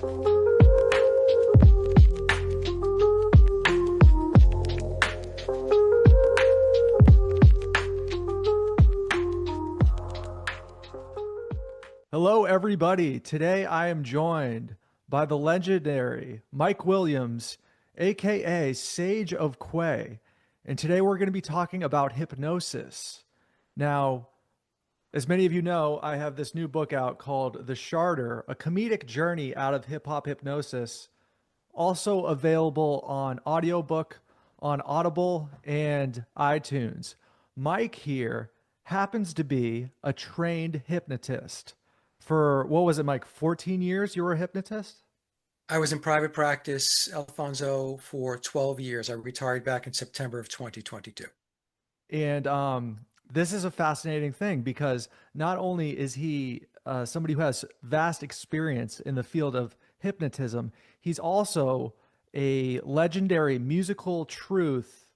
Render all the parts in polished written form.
Hello, everybody. Today I am joined by the legendary Mike Williams, aka Sage of Quay. And today we're going to be talking about hypnosis. Now, as many of you know, I have this new book out called The Sharder, a comedic journey out of hip hop hypnosis, also available on audiobook, on Audible, and iTunes. Mike here happens to be a trained hypnotist. For what was it, Mike? 14 years you were a hypnotist? I was in private practice, Alfonso, for 12 years. I retired back in September of 2022. And this is a fascinating thing because not only is he somebody who has vast experience in the field of hypnotism, he's also a legendary musical truth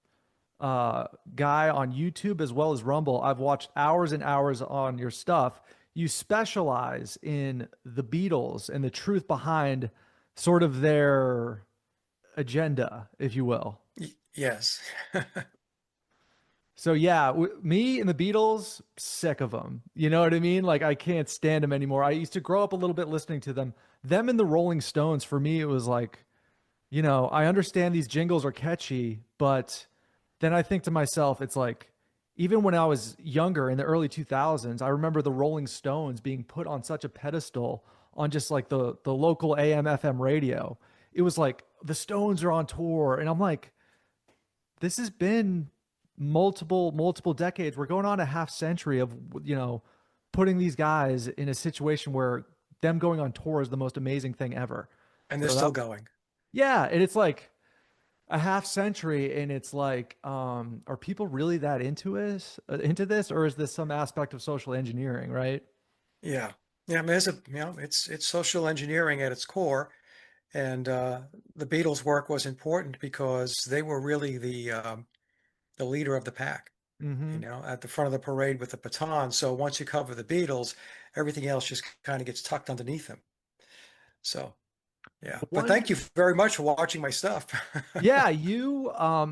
guy on YouTube as well as Rumble. I've watched hours and hours on your stuff. You specialize in the Beatles and the truth behind sort of their agenda, if you will. Yes. So yeah, me and the Beatles, sick of them. You know what I mean? Like I can't stand them anymore. I used to grow up a little bit listening to them. Them and the Rolling Stones, for me, it was like, I understand these jingles are catchy, but then I think to myself, it's like, even when I was younger in the early 2000s, I remember the Rolling Stones being put on such a pedestal on just like the local AM FM radio. It was like the Stones are on tour, and I'm like, this has been multiple decades. We're going on a half century of putting these guys in a situation where them going on tour is the most amazing thing ever. And they're So still going. yeah, and it's like a half century, and it's like, are people really that into this, or is this some aspect of social engineering, right? Yeah. Yeah. I mean, it's social engineering at its core. And the Beatles' work was important because they were really the leader of the pack, Mm-hmm. at the front of the parade with the baton. So once you cover the Beatles, everything else just kind of gets tucked underneath them. So, yeah. The But one, thank you very much for watching my stuff. yeah,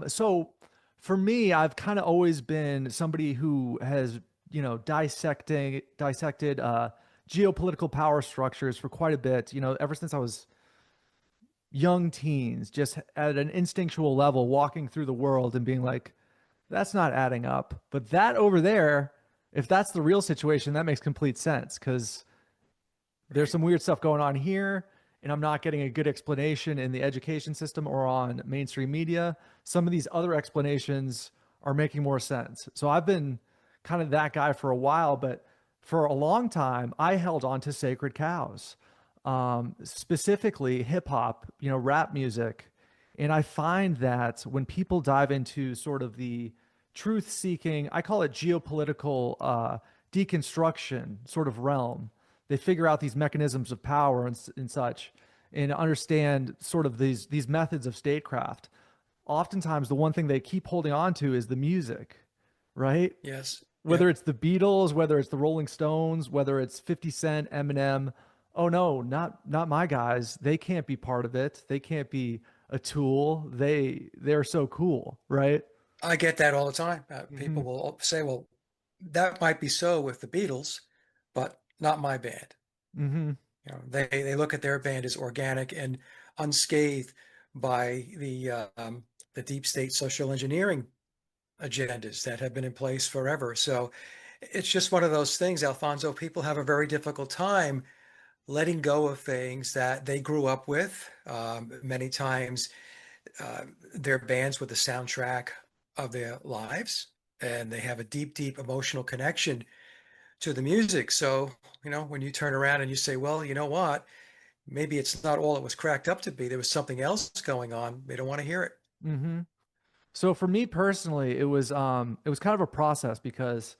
so for me, I've kind of always been somebody who has, dissected geopolitical power structures for quite a bit, ever since I was young teens, just at an instinctual level, walking through the world and being like, that's not adding up. But that over there, if that's the real situation, that makes complete sense because there's Right. some weird stuff going on here, and I'm not getting a good explanation in the education system or on mainstream media. Some of these other explanations are making more sense. So I've been kind of that guy for a while, but for a long time, I held on to sacred cows, specifically hip hop, rap music. And I find that when people dive into sort of the truth seeking, I call it geopolitical deconstruction sort of realm, they figure out these mechanisms of power and such, and understand sort of these methods of statecraft. Oftentimes, the one thing they keep holding on to is the music, right? Yes. Whether Yep. it's the Beatles, whether it's the Rolling Stones, whether it's 50 Cent, Eminem. Oh no, not my guys. They can't be part of it. They can't be a tool. They're so cool, right? I get that all the time. Hmm. People will say, well, that might be so with the Beatles, but not my band. Hmm. They look at their band as organic and unscathed by the deep state social engineering agendas that have been in place forever. So it's just one of those things, Alfonso. People have a very difficult time letting go of things that they grew up with. Many times, their bands were the soundtrack of their lives, and they have a deep emotional connection to the music. So, when you turn around and you say, well, you know what? Maybe it's not all it was cracked up to be. There was something else going on. They don't want to hear it. Hmm. So for me personally, it was kind of a process because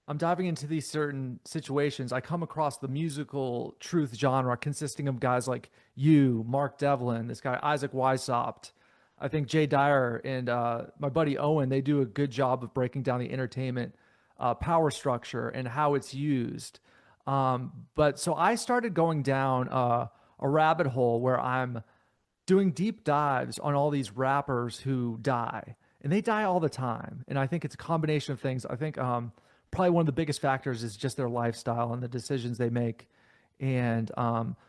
I'm diving into these certain situations. I come across the musical truth genre consisting of guys like you, Mark Devlin, this guy Isaac Weishaupt. I think Jay Dyer and my buddy Owen, they do a good job of breaking down the entertainment power structure and how it's used. But so I started going down a a rabbit hole where I'm doing deep dives on all these rappers who die, and they die all the time. And I think it's a combination of things. I think probably one of the biggest factors is just their lifestyle and the decisions they make. And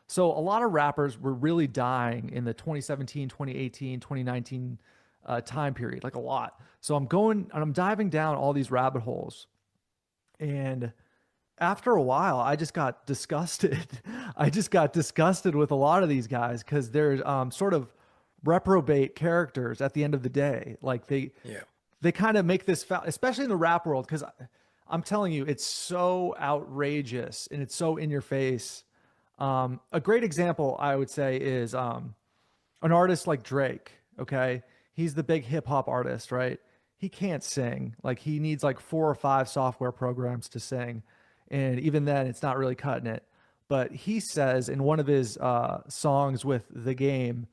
so a lot of rappers were really dying in the 2017, 2018, 2019 time period, like a lot. So I'm going and I'm diving down all these rabbit holes. And after a while, I just got disgusted. I just got disgusted with a lot of these guys because they're sort of reprobate characters at the end of the day. Like Yeah. they kind of make this, especially in the rap world, because I'm telling you, it's so outrageous and it's so in your face. A great example, I would say, is an artist like Drake. Okay, he's the big hip hop artist, right? He can't sing. Like he needs like 4 or 5 software programs to sing, and even then, it's not really cutting it. But he says in one of his songs with The Game,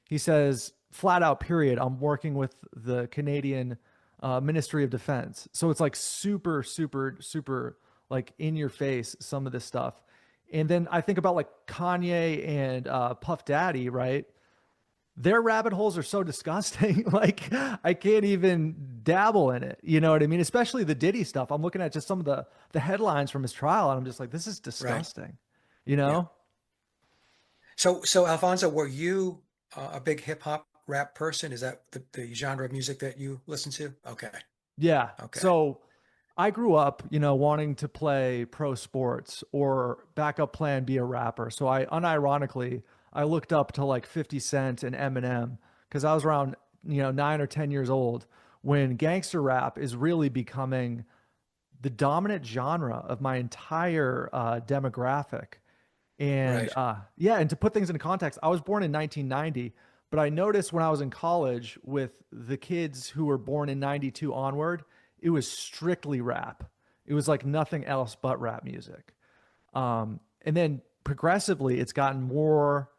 he says flat out, period, I'm working with the Canadian Ministry of Defense. So it's like super, super, super like in your face, some of this stuff. And then I think about like Kanye and Puff Daddy, right? Their rabbit holes are so disgusting. Like I can't even dabble in it. You know what I mean? Especially the Diddy stuff. I'm looking at just some of the headlines from his trial, and I'm just like, this is Right. disgusting. You Yeah. know? So Alfonso, were you a big hip hop rap person? Is that the genre of music that you listen to? Okay. Yeah. Okay. So I grew up, wanting to play pro sports or backup plan be a rapper. So I unironically I looked up to like 50 Cent and Eminem because I was around, 9 or 10 years old when gangster rap is really becoming the dominant genre of my entire demographic. And Right. yeah, and to put things into context, I was born in 1990, but I noticed when I was in college with the kids who were born in 92 onward, it was strictly rap. It was like nothing else but rap music. And then progressively, it's gotten more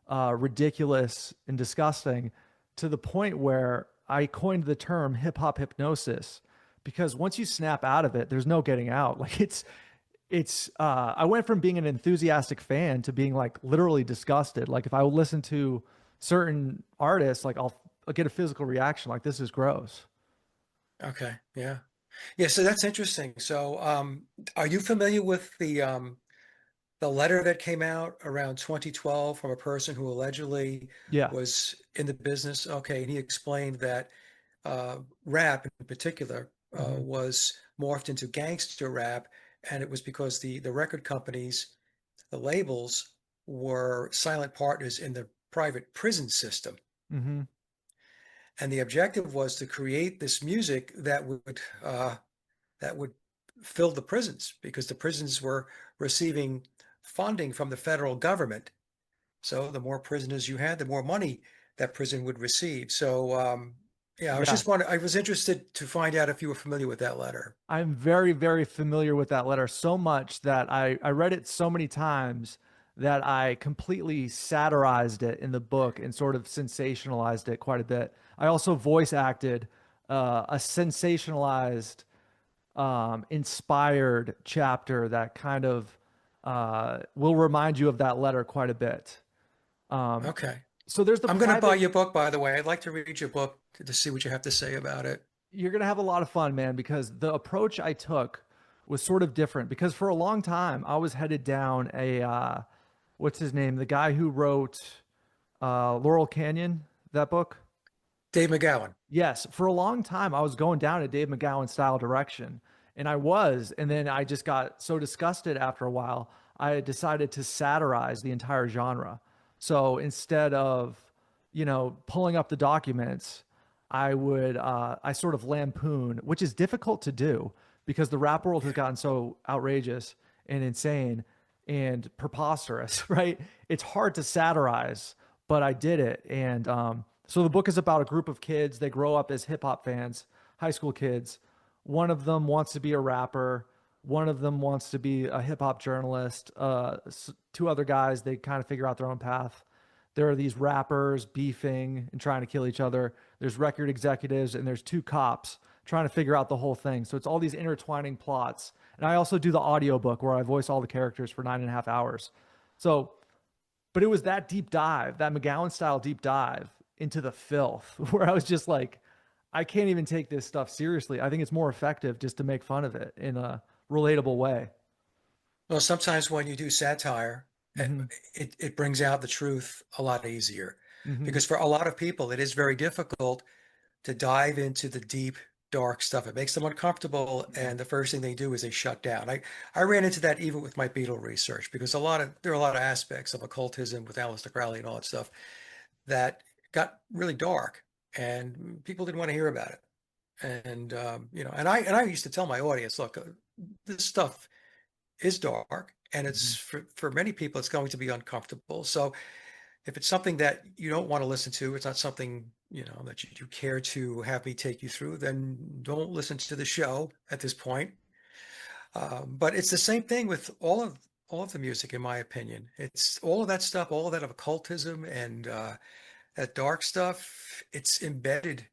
ridiculous and disgusting to the point where I coined the term hip hop hypnosis because once you snap out of it, there's no getting out. Like I went from being an enthusiastic fan to being like literally disgusted. Like if I would listen to certain artists, like I'll get a physical reaction like this is gross. Okay. Yeah. Yeah. So that's interesting. So, are you familiar with the letter that came out around 2012 from a person who allegedly Yeah. was in the business? Okay, and he explained that rap in particular Hmm. was morphed into gangster rap, and it was because the record companies, the labels, were silent partners in the private prison system. Hmm. And the objective was to create this music that would fill the prisons because the prisons were receiving funding from the federal government. So the more prisoners you had, the more money that prison would receive. So yeah, Yeah. I was interested to find out if you were familiar with that letter. I'm very, very familiar with that letter so much that I read it so many times that I completely satirized it in the book and sort of sensationalized it quite a bit. I also voice acted a sensationalized, inspired chapter that kind of will remind you of that letter quite a bit. Um, Okay. so there's the I'm going to buy private. your book, by the way. I'd like to read your book to see what you have to say about it. You're going to have a lot of fun, man, because the approach I took was sort of different. Because for a long time, I was headed down what's his name? The guy who wrote Laurel Canyon, that book. Dave McGowan. Yes, for a long time, I was going down a Dave McGowan style direction, and I was. And then I just got so disgusted after a while, I decided to satirize the entire genre. So instead of, pulling up the documents, I sort of lampoon, which is difficult to do because the rap world has Yeah. gotten so outrageous and insane and preposterous, right? It's hard to satirize, but I did it. And so the book is about a group of kids. They grow up as hip hop fans, high school kids. One of them wants to be a rapper. One of them wants to be a hip hop journalist. Two other guys, they kind of figure out their own path. There are these rappers beefing and trying to kill each other. There's record executives and there's two cops trying to figure out the whole thing. So it's all these intertwining plots. And I also do the audiobook where I voice all the characters for 9.5 hours. So but it was that deep dive, that McGowan style deep dive into the filth, where I was just like, I can't even take this stuff seriously. I think it's more effective just to make fun of it in a relatable way. Well, sometimes when you do satire, eh, Hmm. it brings out the truth a lot easier. Hmm. Because for a lot of people, it is very difficult to dive into the deep, dark stuff. It makes them uncomfortable, and the first thing they do is they shut down. I ran into that even with my Beatle research because there are a lot of aspects of occultism with Aleister Crowley and all that stuff that got really dark, and people didn't want to hear about it. And and I used to tell my audience, look, this stuff is dark, and Hmm. it's for many people, it's going to be uncomfortable. So if it's something that you don't want to listen to, it's not something, that you care to have me take you through, then don't listen to the show at this point. But it's the same thing with all of the music, in my opinion. It's all of that stuff, all of that of occultism and that dark stuff. It's embedded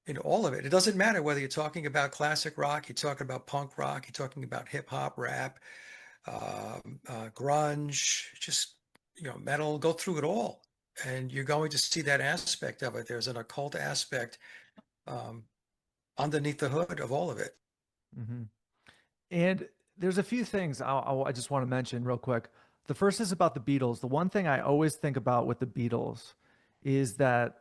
in all of it. It doesn't matter whether you're talking about classic rock, you're talking about punk rock, you're talking about hip hop, rap, grunge, just metal. Go through it all, and you're going to see that aspect of it. There's an occult aspect um, underneath the hood of all of it. Hmm. And there's a few things I just want to mention real quick. The first is about the Beatles. The one thing I always think about with the Beatles is that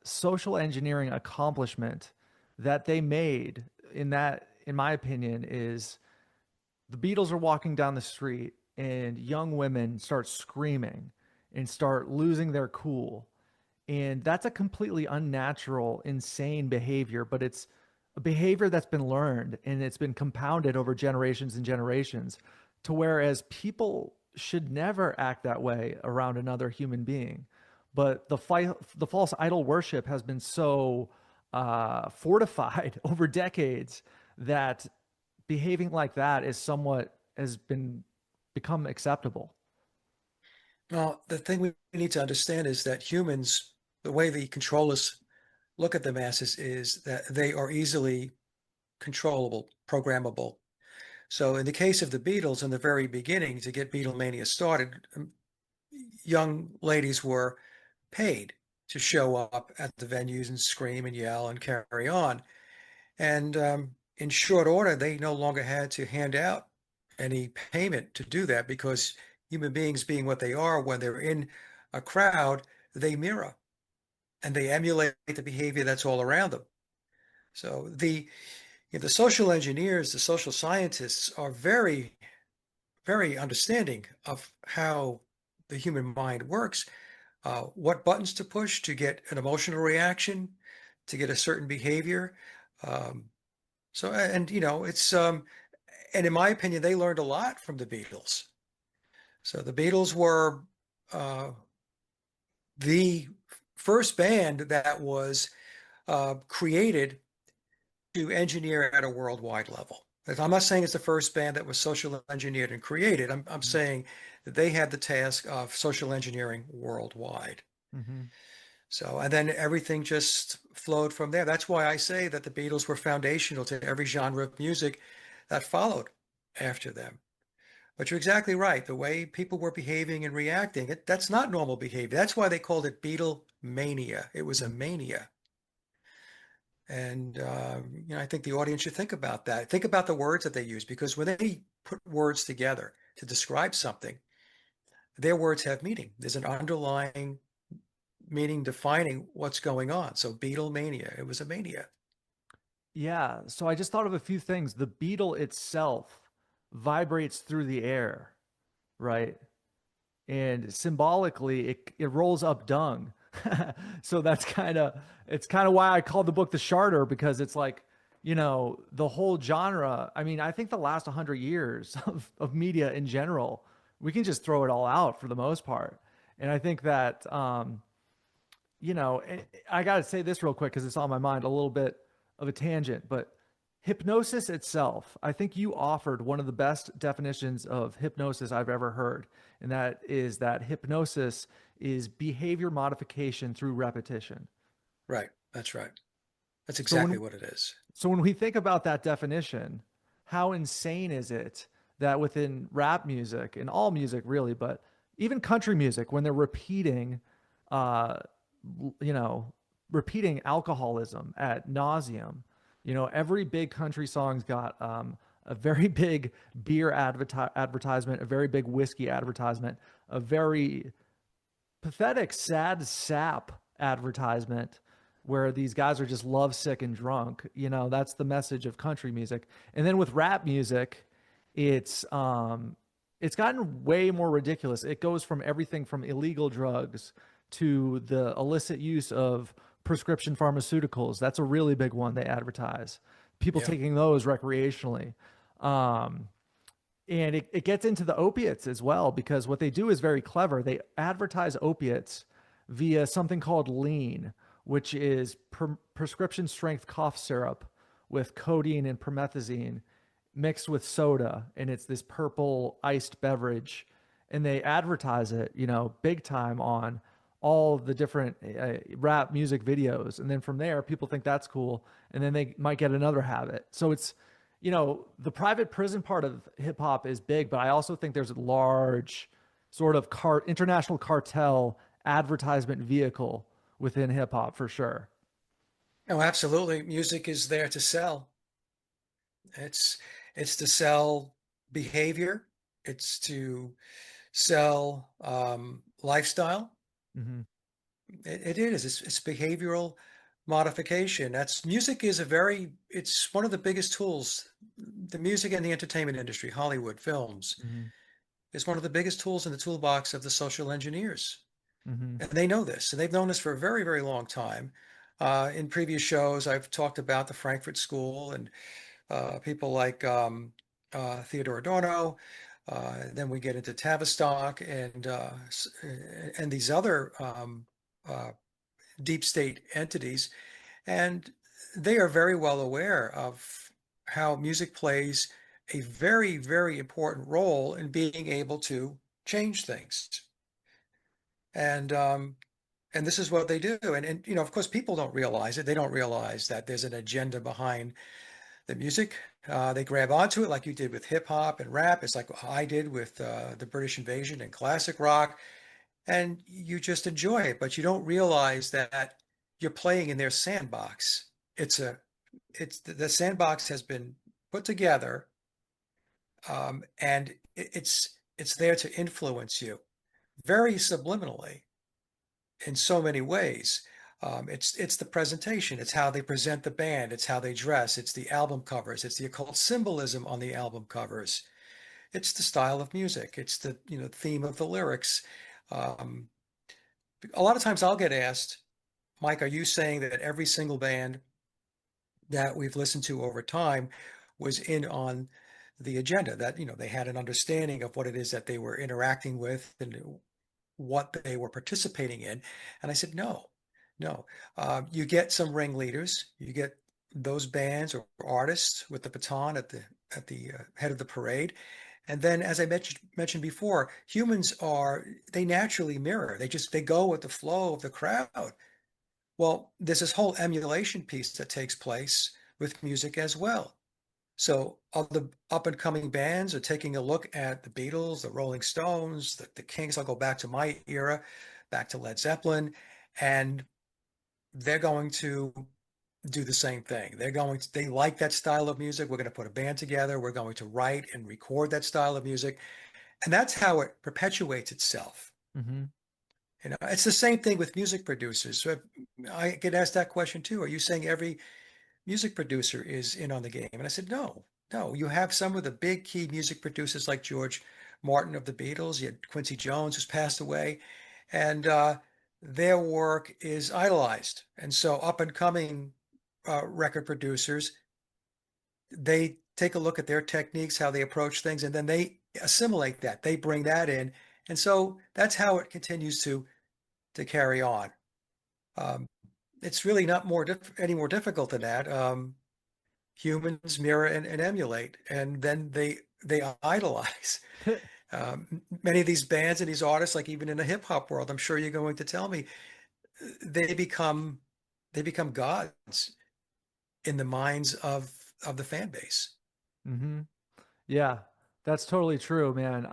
social engineering accomplishment that they made in my opinion, is the Beatles are walking down the street and young women start screaming and start losing their cool. And that's a completely unnatural, insane behavior, but it's a behavior that's been learned and it's been compounded over generations and generations to whereas people should never act that way around another human being. But the false idol worship has been so fortified over decades that behaving like that is somewhat has been become acceptable. Well, the thing we need to understand is that humans, the way the controllers look at the masses is that they are easily controllable, programmable. So in the case of the Beatles in the very beginning, to get Beatlemania started, young ladies were paid to show up at the venues and scream and yell and carry on. And in short order, they no longer had to hand out any payment to do that because human beings, being what they are, when they're in a crowd, they mirror and they emulate the behavior that's all around them. So the social engineers, the social scientists are very, very understanding of how the human mind works, what buttons to push to get an emotional reaction, to get a certain behavior. Um, and it's and in my opinion, they learned a lot from the Beatles. So the Beatles were uh, the first band that was created to engineer at a worldwide level. I'm not saying it's the first band that was social engineered and created. I'm saying that they had the task of social engineering worldwide. Mm-hmm. So, and then everything just flowed from there. That's why I say that the Beatles were foundational to every genre of music that followed after them. But you're exactly right. The way people were behaving and reacting, that's not normal behavior. That's why they called it Beatlemania. It was a mania. And I think the audience should think about that. Think about the words that they use, because when they put words together to describe something, their words have meaning. There's an underlying meaning defining what's going on. So Beatlemania, it was a mania. Yeah, so I just thought of a few things. The beetle itself vibrates through the air, right? And symbolically, it rolls up dung. So it's kind of why I called the book The Sharter, because it's like, the whole genre. I mean, I think the last 100 years of media in general, we can just throw it all out for the most part. And I think that I got to say this real quick because it's on my mind, a little bit of a tangent, but hypnosis itself, I think you offered one of the best definitions of hypnosis I've ever heard. And that is that hypnosis is behavior modification through repetition. Right. That's right. That's So exactly what it is. when we think about that definition, how insane is it that within rap music and all music really, but even country music when they're repeating, uh, you know, repeating alcoholism at nauseum. You know, every big country song's got a very big beer advertisement, a very big whiskey advertisement, a very pathetic, sad sap advertisement where these guys are just lovesick and drunk. You know, that's the message of country music. And then with rap music, it's gotten way more ridiculous. It goes from everything from illegal drugs to the illicit use of prescription pharmaceuticals. That's a really big one they advertise. People Yeah. taking those recreationally. Um, and it gets into the opiates as well because what they do is very clever. They advertise opiates via something called lean, which is prescription strength cough syrup with codeine and promethazine mixed with soda, and it's this purple iced beverage, and they advertise it, you know, big time on all the different rap music videos, and then from there people think that's cool, and then they might get another habit. So it's, you know, the private prison part of hip hop is big, but I also think there's a large sort of international cartel advertisement vehicle within hip hop for sure. No, absolutely. Music is there to sell. It's it's to sell behavior. It's to sell lifestyle. Hmm. It is. It's behavioral modification. That's music is a very, it's one of the biggest tools. The music and the entertainment industry, Hollywood, films, Hmm. is one of the biggest tools in the toolbox of the social engineers. Hmm. And they know this, and they've known this for a very, very long time. In previous shows, I've talked about the Frankfurt School and people like Theodore Adorno. Then we get into Tavistock and these other uh, deep state entities, and they are very well aware of how music plays a very, very important role in being able to change things. And and this is what they do. And you know, of course, people don't realize it. They don't realize that there's an agenda behind the music. They grab onto it like you did with hip hop and rap. It's like I did with the British invasion and classic rock, and you just enjoy it, but you don't realize that you're playing in their sandbox. It's a, it's the sandbox has been put together, and it's there to influence you very subliminally in so many ways. It's the presentation. It's how they present the band. It's how they dress. It's the album covers. It's the occult symbolism on the album covers. It's the style of music. It's the, you know, theme of the lyrics. Um, a lot of times I'll get asked, Mike, are you saying that every single band that we've listened to over time was in on the agenda, that, you know, they had an understanding of what it is that they were interacting with and what they were participating in? And I said, no, no. You get some ringleaders, you get those bands or artists with the baton at the head of the parade. And then, as I mentioned before, humans are, they naturally mirror. They go with the flow of the crowd. Well, there's this whole emulation piece that takes place with music as well. So other up and coming bands are taking a look at the Beatles, the Rolling Stones, the Kings. I'll go back to my era, back to Led Zeppelin, and they're going to do the same thing. They like that style of music. We're going to put a band together. We're going to write and record that style of music. And that's how it perpetuates itself. Hmm. You know, it's the same thing with music producers. So I get asked that question too. Are you saying every music producer is in on the game? And I said, no, no. You have some of the big key music producers like George Martin of the Beatles. You had Quincy Jones, who's passed away, and their work is idolized. And so up and coming record producers, they take a look at their techniques, how they approach things, and then they assimilate that. They bring that in. And so that's how it continues to carry on. Um, it's really not any more difficult than that. Humans mirror and emulate, and then they idolize. Many of these bands and these artists, like even in the hip hop world, I'm sure you're going to tell me, they become they become gods in the minds of the fan base. Hmm. Yeah, that's totally true, man.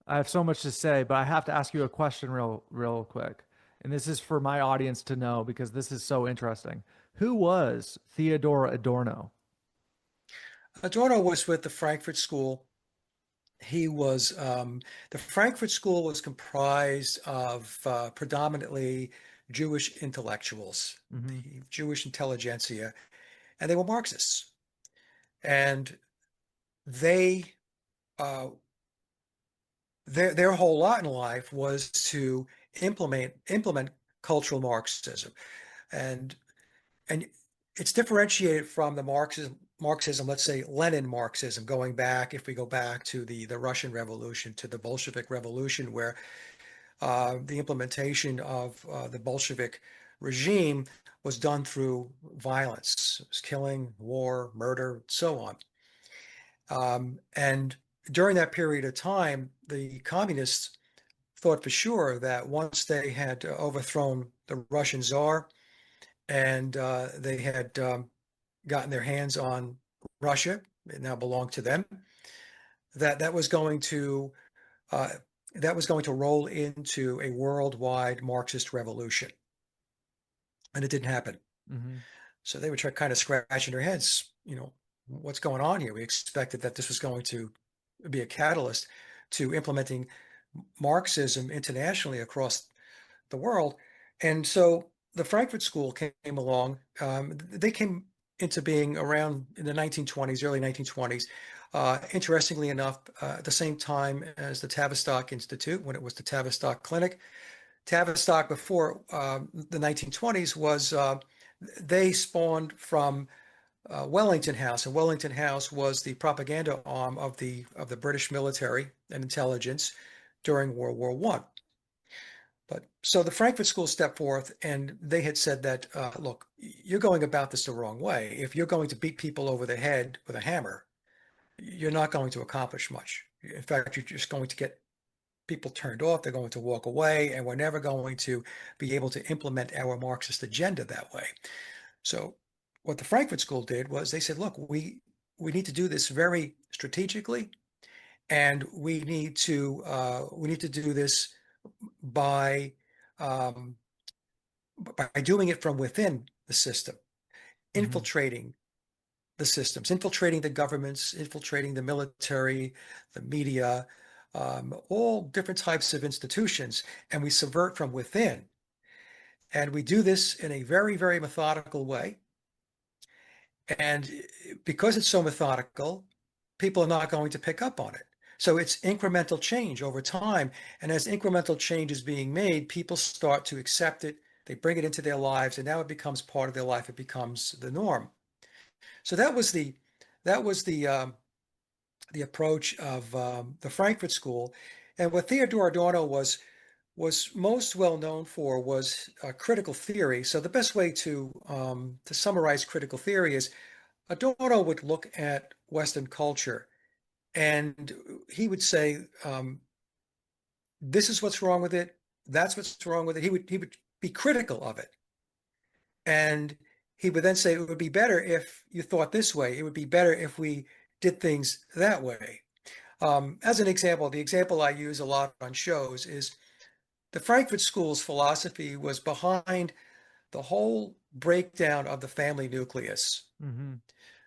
I have so much to say, but I have to ask you a question real quick. And this is for my audience to know because this is so interesting. Who was Theodore Adorno? Adorno was with the Frankfurt School. He was the Frankfurt School was comprised of predominantly Jewish intellectuals, Hmm. the Jewish intelligentsia, and they were Marxists. And they uh, their whole lot in life was to implement cultural Marxism, and and it's differentiated from the Marxism, let's say Lenin Marxism, going back, if we go back to the Russian Revolution, to the Bolshevik Revolution, where the implementation of the Bolshevik regime was done through violence. It was killing, war, murder, so on. And during that period of time, the communists thought for sure that once they had overthrown the Russian Tsar and they had gotten their hands on Russia, it now belonged to them, that uh, that was going to roll into a worldwide Marxist revolution, and it didn't happen. Hmm. So they were kind of scratching their heads, what's going on here? We expected that this was going to be a catalyst to implementing Marxism internationally across the world. And so the Frankfurt School came along. They came into being around in the 1920s, early 1920s. Interestingly enough, at the same time as the Tavistock Institute, when it was the Tavistock Clinic. Tavistock before the 1920s was they spawned from Wellington House, and Wellington House was the propaganda arm of the British military and intelligence during World War One. But so the Frankfurt School stepped forth, and they had said that, look, you're going about this the wrong way. If you're going to beat people over the head with a hammer, you're not going to accomplish much. In fact, you're just going to get people turned off. They're going to walk away, and we're never going to be able to implement our Marxist agenda that way. So what the Frankfurt School did was they said, look, we need to do this very strategically, and we need to do this by um, by doing it from within the system, Hmm. infiltrating the systems, infiltrating the governments, infiltrating the military, the media, all different types of institutions, and we subvert from within. And we do this in a very, very methodical way. And because it's so methodical, people are not going to pick up on it. So it's incremental change over time. And as incremental change is being made, people start to accept it. They bring it into their lives, and now it becomes part of their life. It becomes the norm. So that was the approach of the Frankfurt School. And what Theodore Adorno was most well known for was critical theory. So the best way to summarize critical theory is Adorno would look at Western culture and he would say, "This is what's wrong with it. That's what's wrong with it." He would be critical of it, and he would then say, "It would be better if you thought this way. It would be better if we did things that way." As an example, the example I use a lot on shows is the Frankfurt School's philosophy was behind the whole breakdown of the family nucleus. Hmm.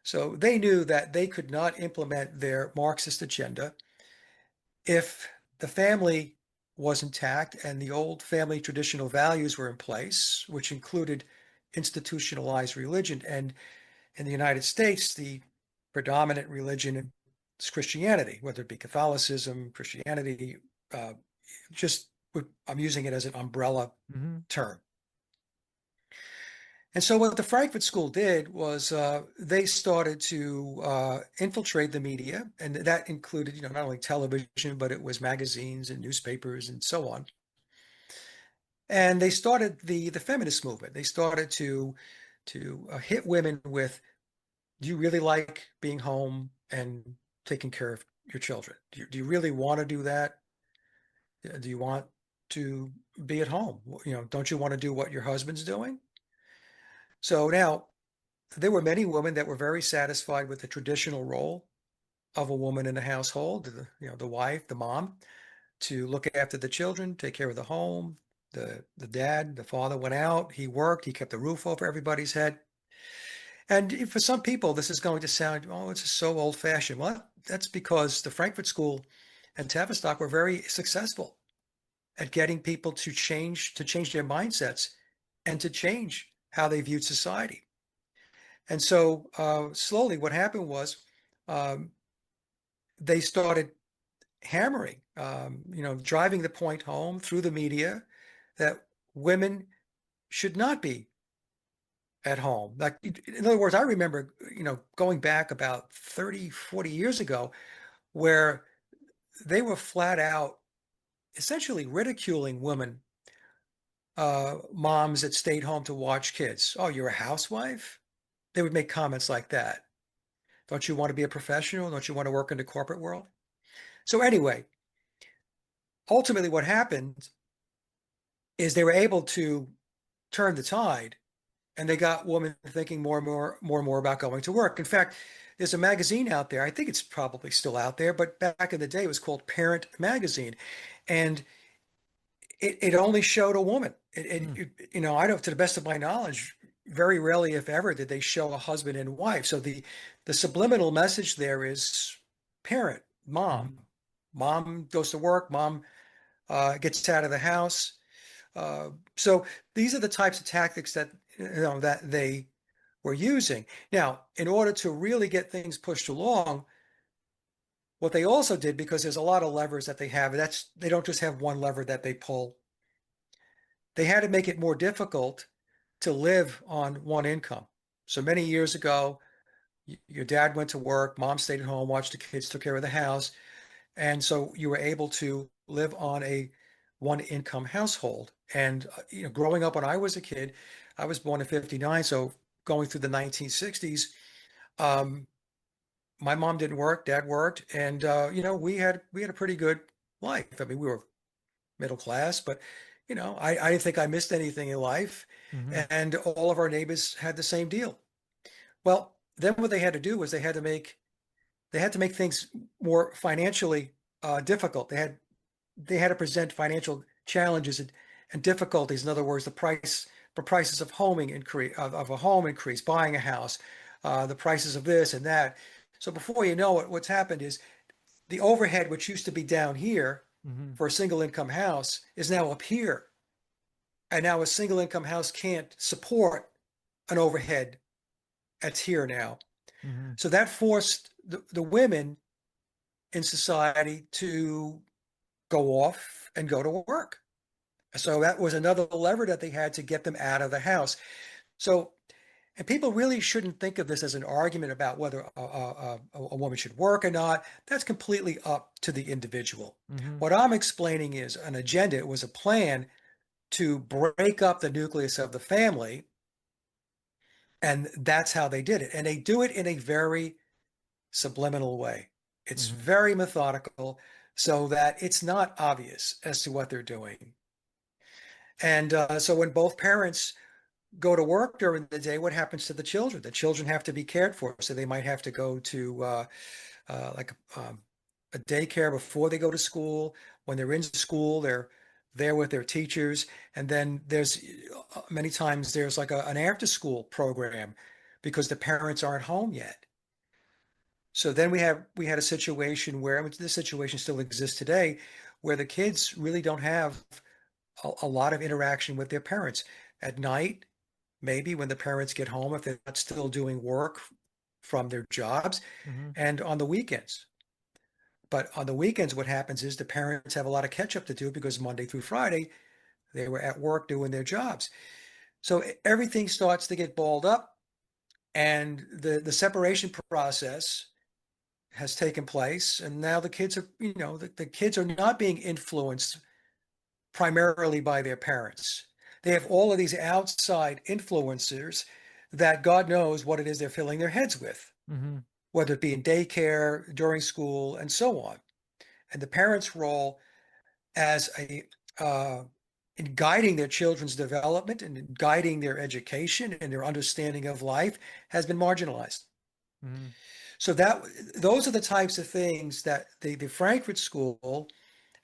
So they knew that they could not implement their Marxist agenda if the family was intact and the old family traditional values were in place, which included institutionalized religion. And in the United States, the predominant religion is Christianity, whether it be Catholicism, Christianity, uh, just I'm using it as an umbrella Hmm. term. And so what the Frankfurt School did was they started to infiltrate the media, and that included, not only television, but it was magazines and newspapers and so on. And they started the feminist movement. They started to hit women with, "Do you really like being home and taking care of your children? Do you really want to do that? Do you want to be at home? Don't you want to do what your husband's doing?" So now there were many women that were very satisfied with the traditional role of a woman in a household, the wife, the mom. to look after the children, take care of the home. The father went out, he worked, he kept the roof over everybody's head. And for some people, this is going to sound, oh, it's just so old-fashioned. Well, that's because the Frankfurt School and Tavistock were very successful at getting people to change their mindsets and to change how they viewed society. And so slowly what happened was um, they started hammering, driving the point home through the media that women should not be at home. Like, in other words, I remember, going back about 30, 40 years ago, where they were flat out essentially ridiculing women, moms that stayed home to watch kids. Oh, you're a housewife? They would make comments like that. Don't you want to be a professional? Don't you want to work in the corporate world? So anyway, ultimately what happened is they were able to turn the tide, and they got women thinking more and more about going to work. In fact, there's a magazine out there. I think it's probably still out there, but back in the day, it was called Parent Magazine, and it only showed a woman. I don't, to the best of my knowledge, very rarely, if ever, did they show a husband and wife. So the subliminal message there is parent, mom. Mm-hmm. Mom goes to work. Mom gets out of the house. So these are the types of tactics that that they were using. Now, in order to really get things pushed along, what they also did, because there's a lot of levers that they have, they don't just have one lever that they pull. They had to make it more difficult to live on one income. So many years ago, your dad went to work, mom stayed at home, watched the kids, took care of the house. And so you were able to live on a one income household. And growing up when I was a kid, I was born in 59, so going through the 1960s, um, my mom didn't work, dad worked, and we had a pretty good life. I mean, we were middle class, but I didn't think I missed anything in life, Mm-hmm. and all of our neighbors had the same deal. Well, then what they had to do was they had to make things more financially difficult. They had to present financial challenges and difficulties. In other words, the prices of homing increase, of a home increase, buying a house, the prices of this and that. So before you know it, what's happened is the overhead, which used to be down here Mm-hmm. for a single income house, is now up here. And now a single income house can't support an overhead that's here now. Mm-hmm. So that forced the women in society to go off and go to work. So that was another lever that they had to get them out of the house. So, and people really shouldn't think of this as an argument about whether a woman should work or not. That's completely up to the individual. Mm-hmm. What I'm explaining is an agenda. It was a plan to break up the nucleus of the family, and that's how they did it. And they do it in a very subliminal way. It's Mm-hmm. very methodical so that it's not obvious as to what they're doing. And so when both parents go to work during the day, what happens to the children? The children have to be cared for. So they might have to go to like a daycare before they go to school. When they're in school, they're there with their teachers. And then there's many times there's like an after school program because the parents aren't home yet. So then we had a situation where, I mean, this situation still exists today, where the kids really don't have a lot of interaction with their parents at night. Maybe when the parents get home, if they're not still doing work from their jobs, Mm-hmm. and on the weekends. But on the weekends, what happens is the parents have a lot of catch up to do because Monday through Friday, they were at work doing their jobs. So everything starts to get balled up, and the separation process has taken place. And now the kids are, the kids are not being influenced primarily by their parents. They have all of these outside influencers that God knows what it is they're filling their heads with, Mm-hmm. whether it be in daycare, during school, and so on. And the parents' role as in guiding their children's development and in guiding their education and their understanding of life has been marginalized. So those are the types of things that the Frankfurt School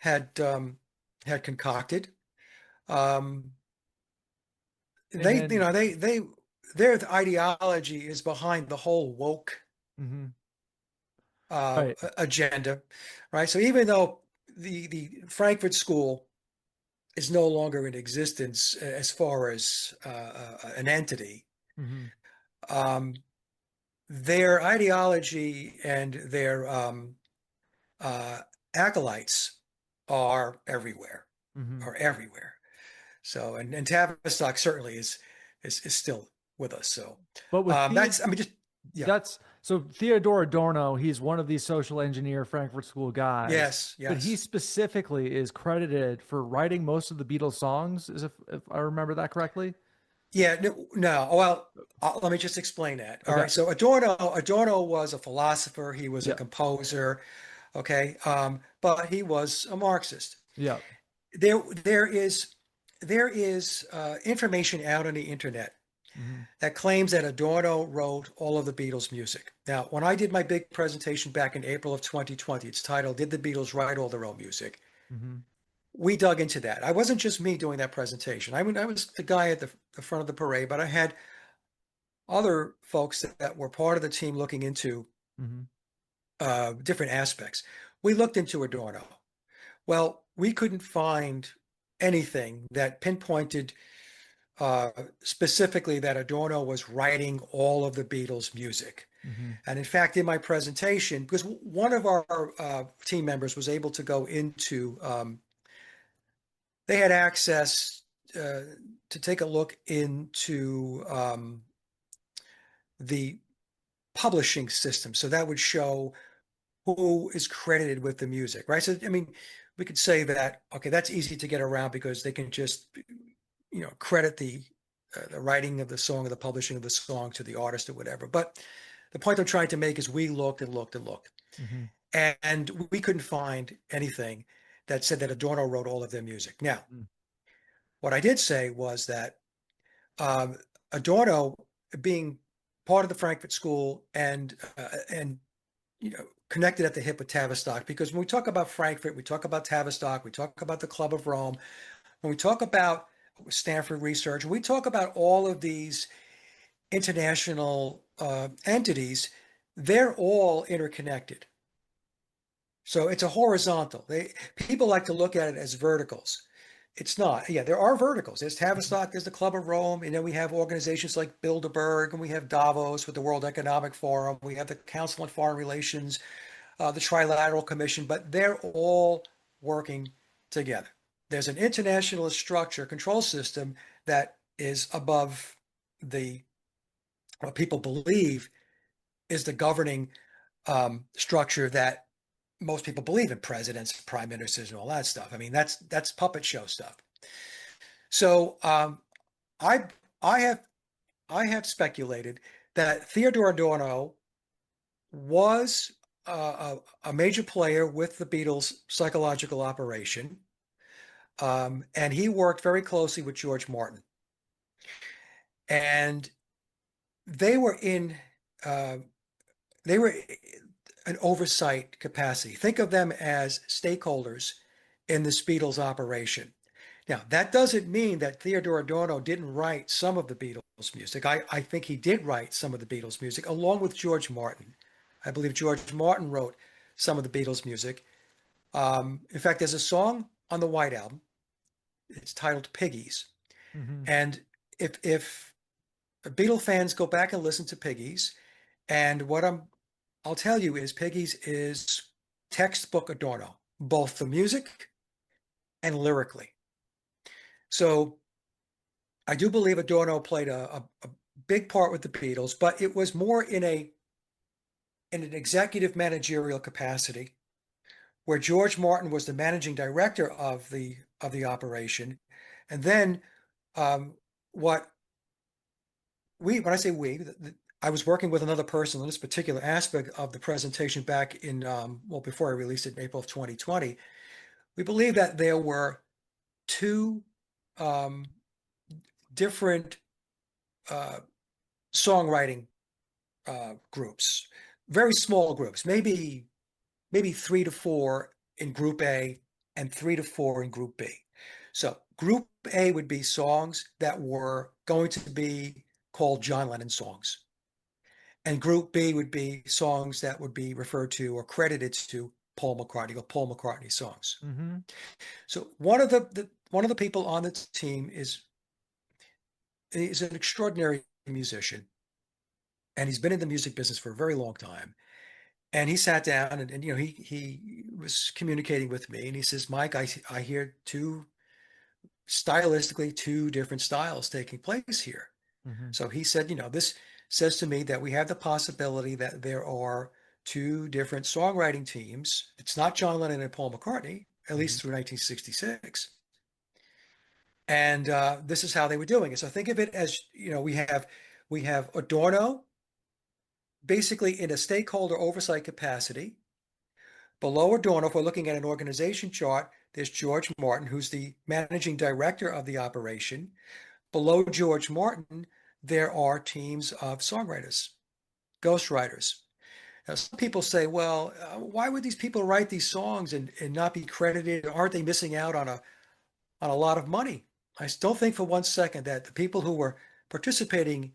had concocted. Um, And they, then, their ideology is behind the whole woke mhm, right. agenda, right? So even though the Frankfurt School is no longer in existence as far as an entity, Mhm, um, their ideology and their uh, acolytes are everywhere, mhm. are everywhere. So, and Tavistock certainly is still with us. So, But with that's, I mean, just yeah, that's so Theodore Adorno, he's one of these social engineer Frankfurt School guys, yes, but he yes. specifically is credited for writing most of the Beatles songs, is if I remember that correctly. Yeah, no, no. Well, let me just explain that. All Okay. right. So Adorno was a philosopher. He was a Yeah. composer. Okay. But he was a Marxist. Yeah. There, there is, there is information out on the internet Hmm. that claims that Adorno wrote all of the Beatles' music. Now, when I did my big presentation back in April of 2020, it's titled "Did the Beatles Write All Their Own Music?" Hmm. We dug into that. I wasn't just me doing that presentation. I mean, I was the guy at the front of the parade, but I had other folks that were part of the team looking into Hmm. different aspects. We looked into Adorno. Well, we couldn't find anything that pinpointed uh, specifically that Adorno was writing all of the Beatles' music. Hmm. And in fact, in my presentation, because one of our team members was able to go into, they had access uh, to take a look into the publishing system. So that would show who is credited with the music, right? So, I mean, we could say that, okay, that's easy to get around because they can just, credit the writing of the song or the publishing of the song to the artist or whatever. But the point I'm trying to make is we looked and looked and looked, Hmm. and we couldn't find anything that said that Adorno wrote all of their music. Now, what I did say was that um, Adorno, being part of the Frankfurt School and connected at the hip with Tavistock, because when we talk about Frankfurt, we talk about Tavistock, we talk about the Club of Rome, when we talk about Stanford Research, we talk about all of these international entities, they're all interconnected. So it's a horizontal. People like to look at it as verticals. It's not. Yeah, there are verticals. There's Tavistock, there's the Club of Rome, and then we have organizations like Bilderberg, and we have Davos with the World Economic Forum. We have the Council on Foreign Relations, the Trilateral Commission, but they're all working together. There's an international structure, control system that is above the what people believe is the governing structure that most people believe in: presidents, prime ministers, and all that stuff. I mean, that's puppet show stuff. So I I have I have speculated that Theodore Adorno was a major player with the Beatles' psychological operation, and he worked very closely with George Martin, and they were in uh, they were an oversight capacity. Think of them as stakeholders in the Beatles operation. Now, that doesn't mean that Theodore Adorno didn't write some of the Beatles music. I think he did write some of the Beatles music along with George Martin. I believe George Martin wrote some of the Beatles music. In fact, there's a song on the White Album. It's titled Piggies. Hmm. And if Beatle fans go back and listen to Piggies, and I'll tell you is Piggies is textbook Adorno, both the music and lyrically. So I do believe Adorno played a big part with the Beatles, but it was more in an executive managerial capacity, where George Martin was the managing director of the operation, and then um, what when I say we, I was working with another person on this particular aspect of the presentation back in well, before I released it in April of 2020. We believe that there were two um, different uh, songwriting groups, very small groups, maybe 3 to 4 in Group A, and 3 to 4 in Group B. So Group A would be songs that were going to be called John Lennon songs. And Group B would be songs that would be referred to or credited to Paul McCartney or Paul McCartney songs. Mm-hmm. So one of the people on the team is an extraordinary musician, and he's been in the music business for a very long time. And he sat down and he was communicating with me, and he says, Mike, I hear stylistically two different styles taking place here. Mm-hmm. So he said, this says to me that we have the possibility that there are two different songwriting teams. It's not John Lennon and Paul McCartney, at Mm-hmm. least through 1966. And this is how they were doing it. So think of it as, we have Adorno basically in a stakeholder oversight capacity. Below Adorno, if we're looking at an organization chart, there's George Martin, who's the managing director of the operation. Below George Martin, there are teams of songwriters, ghostwriters. Now, some people say, well, why would these people write these songs and not be credited? Aren't they missing out on a lot of money? I don't think for one second that the people who were participating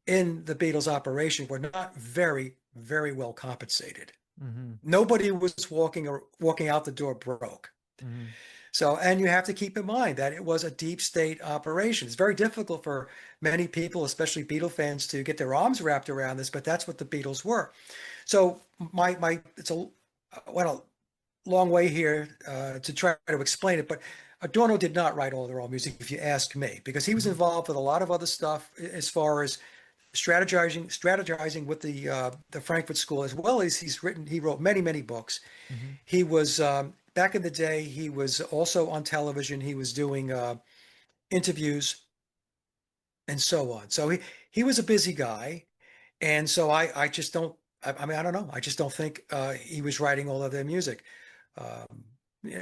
in the Beatles operation were not very, very well compensated. Mm-hmm. Nobody was walking out the door broke. Mm-hmm. So, and you have to keep in mind that it was a deep state operation. It's very difficult for many people, especially Beatle fans, to get their arms wrapped around this, but that's what the Beatles were. So it's went a long way here to try to explain it, but Adorno did not write all their own music, if you ask me, because he was Mm-hmm. involved with a lot of other stuff as far as strategizing with the Frankfurt School, as well as he wrote many books. Mm-hmm. He was back in the day. He was also on television. He was doing interviews and so on. So he was a busy guy, and so I just don't. I mean, I don't know. I just don't think he was writing all of their music.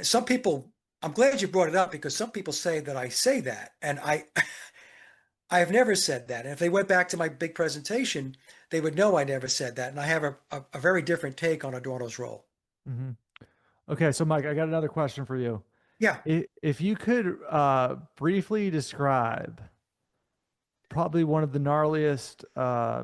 Some people. I'm glad you brought it up because some people say that I say that, and I have never said that. And if they went back to my big presentation, they would know I never said that. And I have a very different take on Adorno's role. Mm-hmm. Okay, so Mike, I got another question for you. Yeah. If you could briefly describe probably one of the gnarliest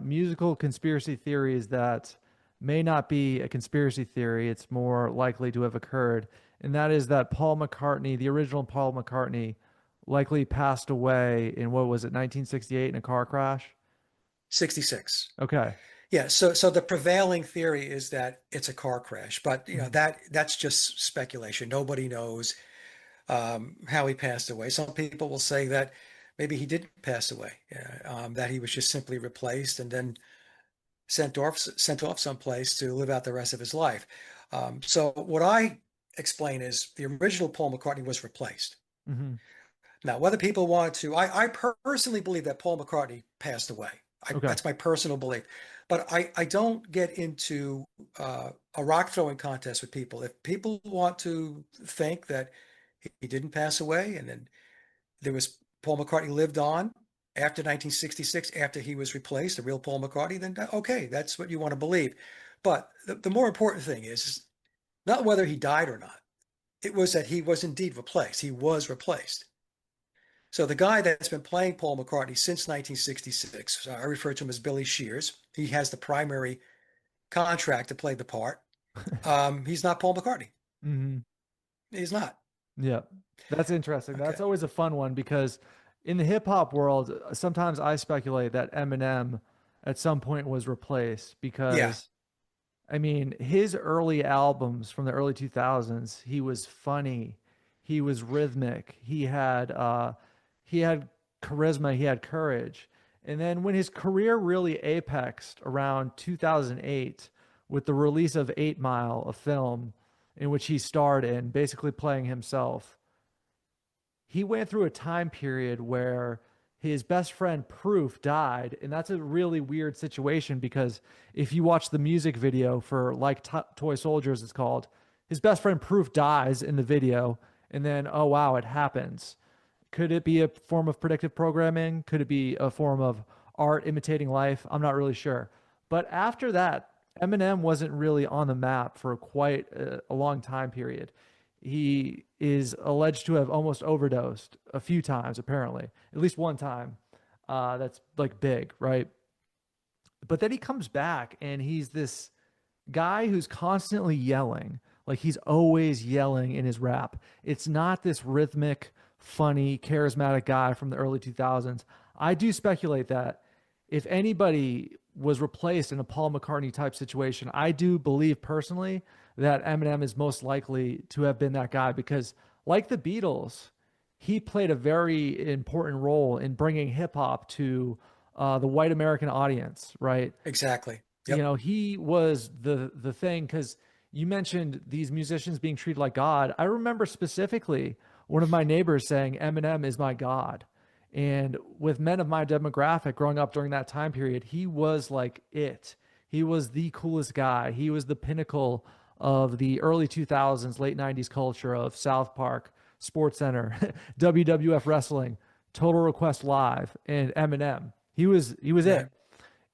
musical conspiracy theories that may not be a conspiracy theory, it's more likely to have occurred, and that is that Paul McCartney, the original Paul McCartney, likely passed away in what was it, 1968 in a car crash? 66. Okay. Yeah. So the prevailing theory is that it's a car crash, but Mhm. that's just speculation. Nobody knows how he passed away. Some people will say that maybe he didn't pass away, that he was just simply replaced and then sent off someplace to live out the rest of his life. So what I explain is the original Paul McCartney was replaced. Mhm. Now, whether people want to, I personally believe that Paul McCartney passed away. Okay. That's my personal belief. But I don't get into a rock throwing contest with people. If people want to think that he didn't pass away and then there was Paul McCartney lived on after 1966, after he was replaced, the real Paul McCartney, then okay, that's what you want to believe. But the more important thing is not whether he died or not. It was that he was indeed replaced. He was replaced. So the guy that's been playing Paul McCartney since 1966, I refer to him as Billy Shears. He has the primary contract to play the part. He's not Paul McCartney. Mhm. He's not. Yeah, that's interesting. That's Okay. always a fun one because in the hip hop world, sometimes I speculate that Eminem at some point was replaced Yeah. because, I mean, his early albums from the early 2000s, he was funny, he was rhythmic, he had charisma, he had courage. And then when his career really apexed around 2008 with the release of 8 Mile, a film in which he starred in, basically playing himself, he went through a time period where his best friend Proof died, and that's a really weird situation because if you watch the music video for like Toy Soldiers, it's called, his best friend Proof dies in the video, and then oh wow, it happens. Could it be a form of predictive programming? Could it be a form of art imitating life? I'm not really sure. But after that, Eminem wasn't really on the map for quite a long time period. He is alleged to have almost overdosed a few times, apparently, at least one time. That's like big, right? But then he comes back and he's this guy who's constantly yelling. Like he's always yelling in his rap. It's not this rhythmic, funny, charismatic guy from the early 2000s. I do speculate that if anybody was replaced in a Paul McCartney type situation, I do believe personally that Eminem is most likely to have been that guy because, like the Beatles, he played a very important role in bringing hip hop to the white American audience, right? Exactly. You Yep. know, he was the thing because you mentioned these musicians being treated like God. I remember specifically one of my neighbors saying Eminem is my God. And with men of my demographic growing up during that time period, he was like it. He was the coolest guy. He was the pinnacle of the early 2000s, late 90s culture of South Park, Sports Center, WWF wrestling, Total Request Live, and Eminem. He was Right. it.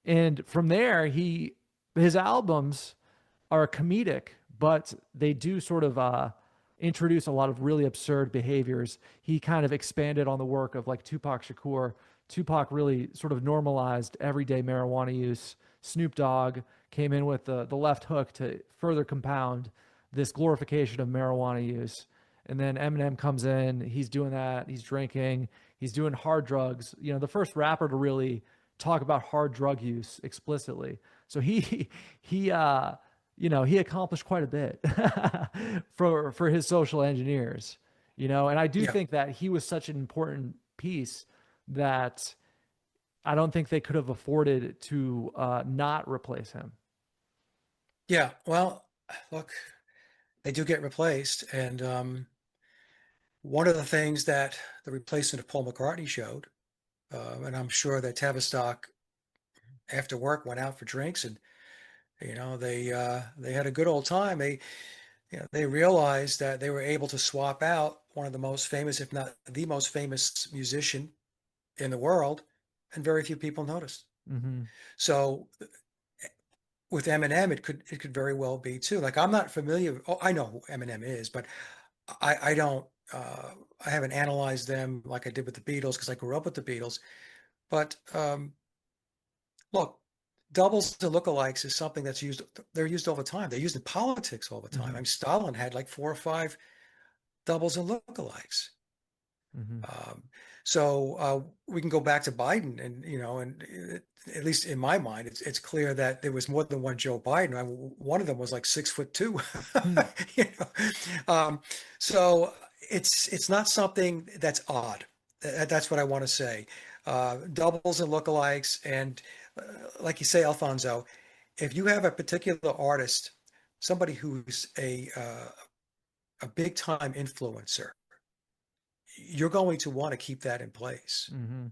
And from there, his albums are comedic, but they do sort of introduce a lot of really absurd behaviors. He kind of expanded on the work of like Tupac Shakur. Tupac really sort of normalized everyday marijuana use. Snoop Dogg came in with the left hook to further compound this glorification of marijuana use. And then Eminem comes in, he's doing that, he's drinking, he's doing hard drugs. You know, the first rapper to really talk about hard drug use explicitly. So he you know, he accomplished quite a bit for his social engineers, you know, and I do Yeah. think that he was such an important piece that I don't think they could have afforded to not replace him. Yeah. Well, look, they do get replaced. And one of the things that the replacement of Paul McCartney showed, and I'm sure that Tavistock after work went out for drinks and they had a good old time. They realized that they were able to swap out one of the most famous, if not the most famous musician in the world, and very few people noticed. Hmm. So with Eminem, it could very well be too. Like I'm not familiar. Oh, I know who Eminem is, but I don't. I haven't analyzed them like I did with the Beatles because I grew up with the Beatles. But look, doubles and lookalikes is something that's used. They're used all the time. They're used in politics all the time. I Hmm. mean, Stalin had like 4 or 5 doubles and lookalikes. Hmm. Um, so we can go back to Biden, and at least in my mind, it's clear that there was more than one Joe Biden. One of them was like 6'2". Hmm. You know? So it's not something that's odd. That's what I want to say. Doubles and lookalikes, and like you say, Alfonso, if you have a particular artist, somebody who's a big time influencer, you're going to want to keep that in place Hmm.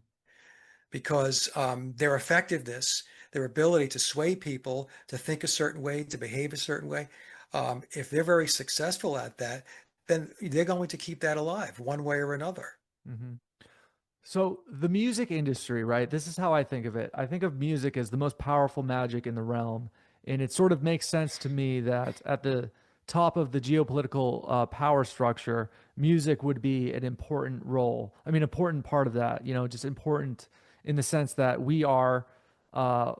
because their effectiveness, their ability to sway people to think a certain way, to behave a certain way, if they're very successful at that, then they're going to keep that alive one way or another. Hmm. So the music industry, right? This is how I think of it. I think of music as the most powerful magic in the realm, and it sort of makes sense to me that at the top of the geopolitical power structure, music would be an important role. I mean, important part of that. You know, just important in the sense that we are uh,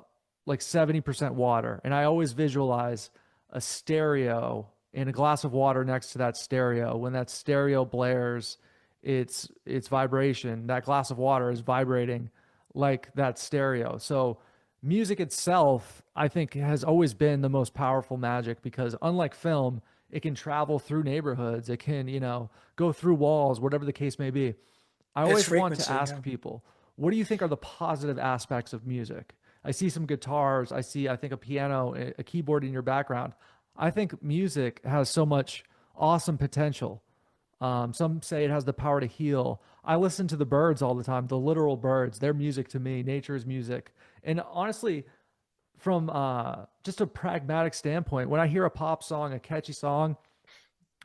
like 70% water, and I always visualize a stereo and a glass of water next to that stereo. When that stereo blares its vibration, that glass of water is vibrating like that stereo. So music itself, I think, has always been the most powerful magic because unlike film, it can travel through neighborhoods, it can, you know, go through walls, whatever the case may be. I It's always want to frequency, ask yeah. people, what do you think are the positive aspects of music? I see some guitars, I think a piano, a keyboard in your background. I think music has so much awesome potential. Some say it has the power to heal. I listen to the birds all the time, the literal birds. They're music to me. Nature's music. And honestly, from just a pragmatic standpoint, when I hear a pop song, a catchy song,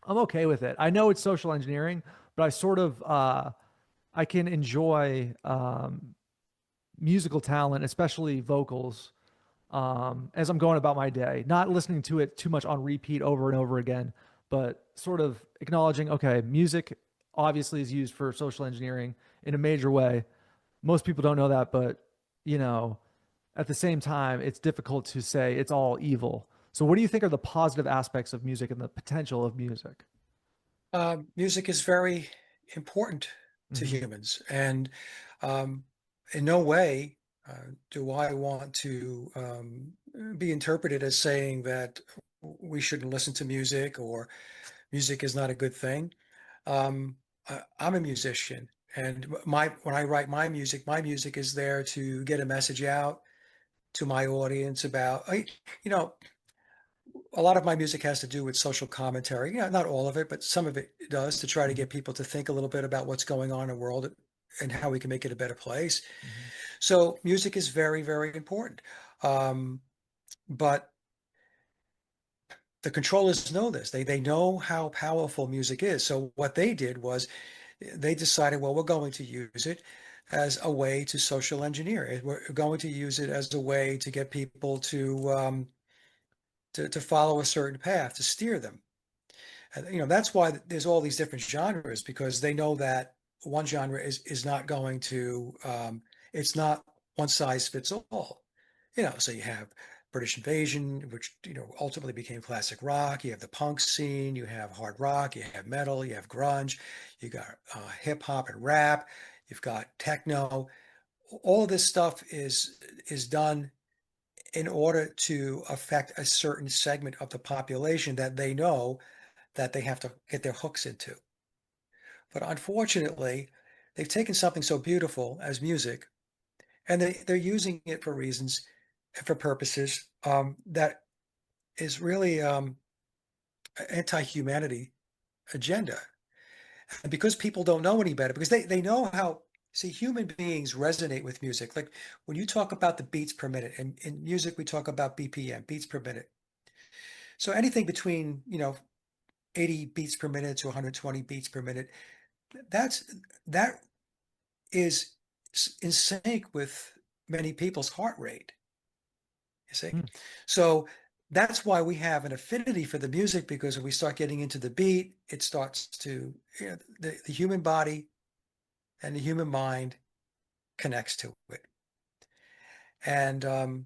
I'm okay with it. I know it's social engineering, but I sort of I can enjoy musical talent, especially vocals, as I'm going about my day, not listening to it too much on repeat over and over again, but sort of acknowledging, okay, music obviously is used for social engineering in a major way. Most people don't know that, but you know, at the same time, it's difficult to say it's all evil. So, what do you think are the positive aspects of music and the potential of music? Music is very important to Mm-hmm. humans, and um, in no way do I want to be interpreted as saying that we shouldn't listen to music or music is not a good thing. Um, I'm a musician, and when I write my music is there to get a message out to my audience about, you know, a lot of my music has to do with social commentary. Yeah, not all of it, but some of it does, to try to Mm-hmm. get people to think a little bit about what's going on in the world and how we can make it a better place. Mm-hmm. So music is very, very important. Um, but the controllers know this. They know how powerful music is. So what they did was they decided, well, we're going to use it as a way to social engineer it. We're going to use it as a way to get people to follow a certain path, to steer them. And, that's why there's all these different genres, because they know that one genre is not going to, it's not one size fits all. So you have British Invasion, which, ultimately became classic rock. You have the punk scene, you have hard rock, you have metal, you have grunge, you got hip hop and rap, you've got techno. All of this stuff is done in order to affect a certain segment of the population that they know that they have to get their hooks into. But unfortunately, they've taken something so beautiful as music, and they're using it for reasons, for purposes that is really anti-humanity agenda. And because people don't know any better, because they know how, see, human beings resonate with music. Like when you talk about the beats per minute, and in music, we talk about BPM, beats per minute. So anything between, 80 beats per minute to 120 beats per minute, that's that is in sync with many people's heart rate, you see. Mm-hmm. So that's why we have an affinity for the music, because when we start getting into the beat, it starts to, the human body and the human mind connects to it. And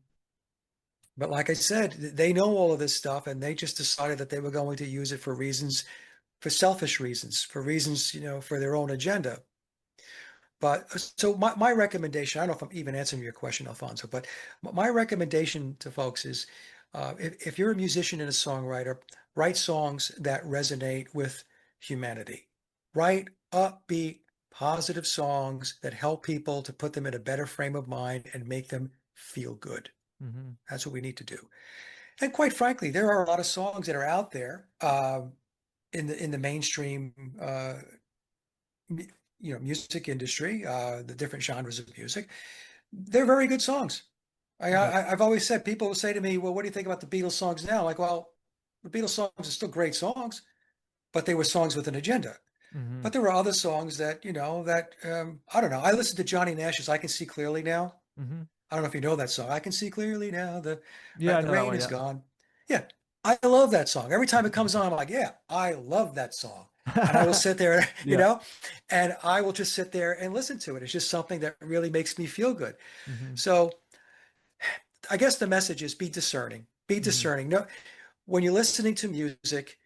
but like I said, they know all of this stuff, and they just decided that they were going to use it for reasons, for selfish reasons, for reasons, for their own agenda. But so my recommendation, I don't know if I'm even answering your question, Alfonso, but my recommendation to folks is, if you're a musician and a songwriter, write songs that resonate with humanity. Write upbeat, positive songs that help people to put them in a better frame of mind and make them feel good. Mm-hmm. That's what we need to do. And quite frankly, there are a lot of songs that are out there in the mainstream music industry, the different genres of music. They're very good songs. Yep. I've always said, people will say to me, well, what do you think about the Beatles songs now? Like, well, the Beatles songs are still great songs, but they were songs with an agenda. Mm-hmm. But there were other songs that, I don't know. I listened to Johnny Nash's I Can See Clearly Now. Mm-hmm. I don't know if you know that song. I can see clearly now. Yeah, I The know that rain one. is Yeah. gone. Yeah, I love that song. Every time it comes on, I'm like, yeah, I love that song. And I will sit there, Yeah. and I will just sit there and listen to it. It's just something that really makes me feel good. Mm-hmm. So I guess the message is be discerning. Be Mm-hmm. discerning. No, when you're listening to music,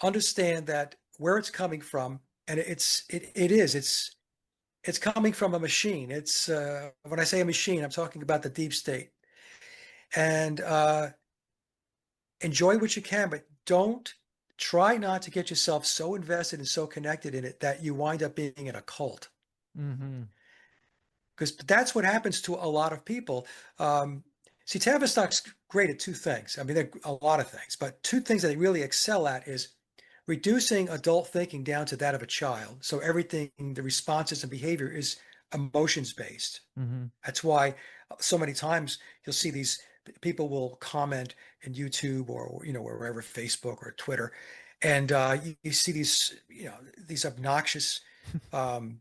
understand that where it's coming from, and it's coming from a machine. It's when I say a machine, I'm talking about the deep state. And enjoy what you can, but don't try not to get yourself so invested and so connected in it that you wind up being in a cult. Mm-hmm. Because that's what happens to a lot of people. See, Tavistock's great at two things. I mean, they're a lot of things, but two things that they really excel at is reducing adult thinking down to that of a child. So everything, the responses and behavior is emotions based. Mm-hmm. That's why so many times you'll see these people will comment in YouTube or wherever, Facebook or Twitter, and you see these obnoxious um,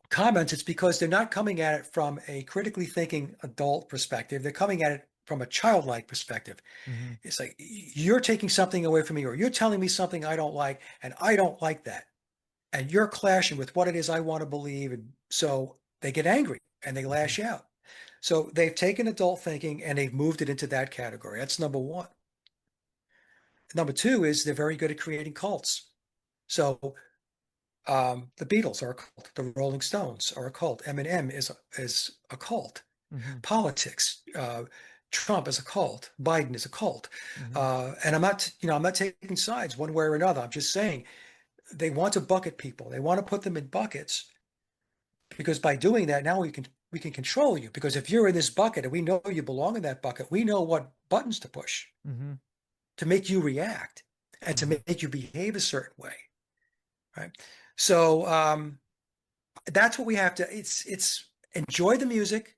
comments. It's because they're not coming at it from a critically thinking adult perspective. They're coming at it from a childlike perspective. Hmm. It's like you're taking something away from me, or you're telling me something I don't like, and I don't like that. And you're clashing with what it is I want to believe. And so they get angry and they Hmm. lash out. So they've taken adult thinking and they've moved it into that category. That's number one. Number two is they're very good at creating cults. So the Beatles are a cult. The Rolling Stones are a cult. Eminem is a cult. Hmm. Politics. Trump is a cult. Biden is a cult. Hmm. And I'm not taking sides one way or another. I'm just saying they want to bucket people. They want to put them in buckets because by doing that, now we can control you. Because if you're in this bucket and we know you belong in that bucket, we know what buttons to push Hmm. to make you react and to Hmm. make you behave a certain way, right? So that's what we have to. It's enjoy the music.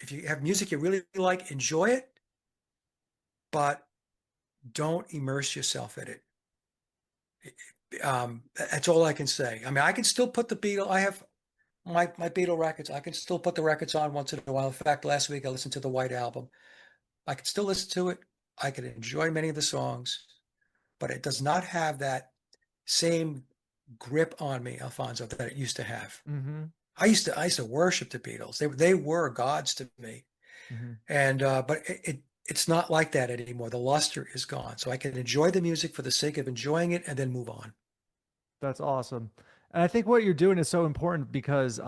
If you have music you really like, enjoy it, but don't immerse yourself in it. That's all I can say. I mean, I can still put the Beatles. I have my Beatle records. I can still put the records on once in a while. In fact, last week I listened to the White Album. I can still listen to it. I can enjoy many of the songs, but it does not have that same grip on me, Alfonso, that it used to have. Hmm. I used to worship the Beatles. They were gods to me, Hmm. and but it's not like that anymore. The luster is gone, so I can enjoy the music for the sake of enjoying it and then move on. That's awesome. And I think what you're doing is so important because,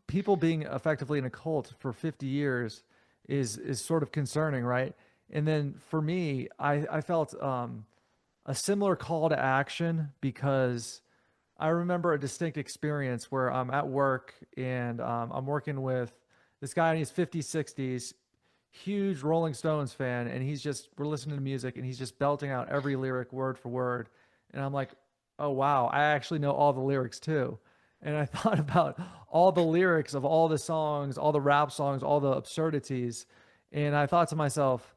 people being effectively in a cult for 50 years is sort of concerning, right? And then for me, I felt a similar call to action because I remember a distinct experience where I'm at work and I'm working with this guy in his 50s, 60s, huge Rolling Stones fan, and we're listening to music and he's just belting out every lyric word for word. And I'm like, oh, wow, I actually know all the lyrics too. And I thought about all the lyrics of all the songs, all the rap songs, all the absurdities. And I thought to myself,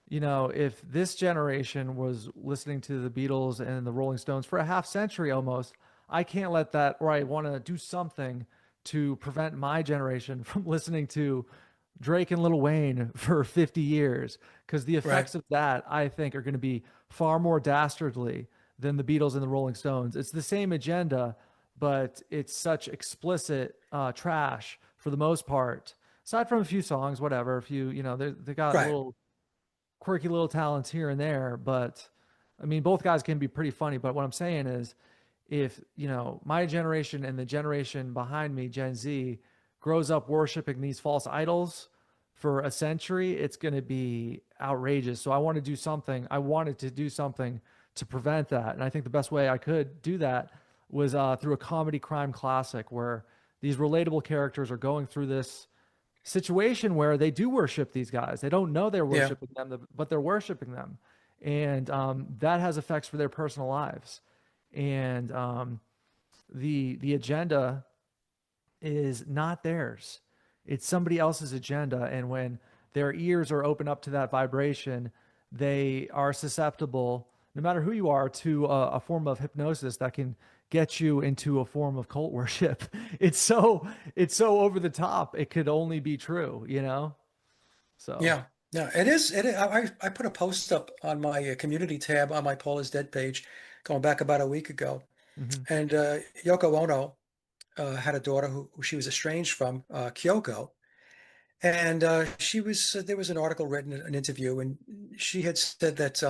if this generation was listening to the Beatles and the Rolling Stones for a half century almost, I can't let that, or I want to do something to prevent my generation from listening to Drake and Lil Wayne for 50 years. Because the Right, effects of that, I think, are going to be far more dastardly than the Beatles and the Rolling Stones. It's the same agenda, but it's such explicit trash for the most part. Aside from a few songs, whatever, a few, they got right. little quirky little talents here and there, but I mean, both guys can be pretty funny. But what I'm saying is, if my generation and the generation behind me, Gen Z, grows up worshiping these false idols for a century, it's going to be outrageous. So I want to do something. I wanted to do something to prevent that, and I think the best way I could do that was through a comedy crime classic where these relatable characters are going through this situation where they do worship these guys. They don't know they're Yeah, worshiping them, but they're worshiping them, and that has effects for their personal lives. And the agenda is not theirs; it's somebody else's agenda. And when their ears are open up to that vibration, they are susceptible, no matter who you are, to a form of hypnosis that can get you into a form of cult worship. It's so over the top. It could only be true. So. yeah, yeah. It is. I put a post up on my community tab on my Paul is Dead page, going back about a week ago, Hmm. and Yoko Ono had a daughter who she was estranged from, Kyoko, and she was there was an article written, an interview, and she had said that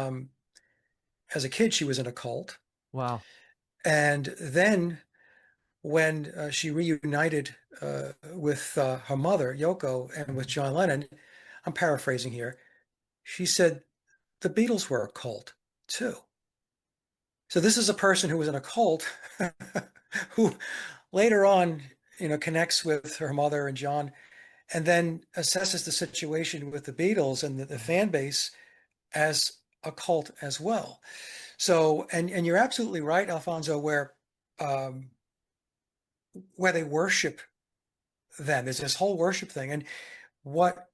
as a kid she was in a cult, Wow. and then when she reunited with her mother Yoko and with Hmm. John Lennon, I'm paraphrasing here, she said the Beatles were a cult too. So this is a person who was in a cult who later on, connects with her mother and John, and then assesses the situation with the Beatles and the Hmm. fan base as a cult as well. So, and you're absolutely right, Alfonso, where they worship them. There's this whole worship thing, and what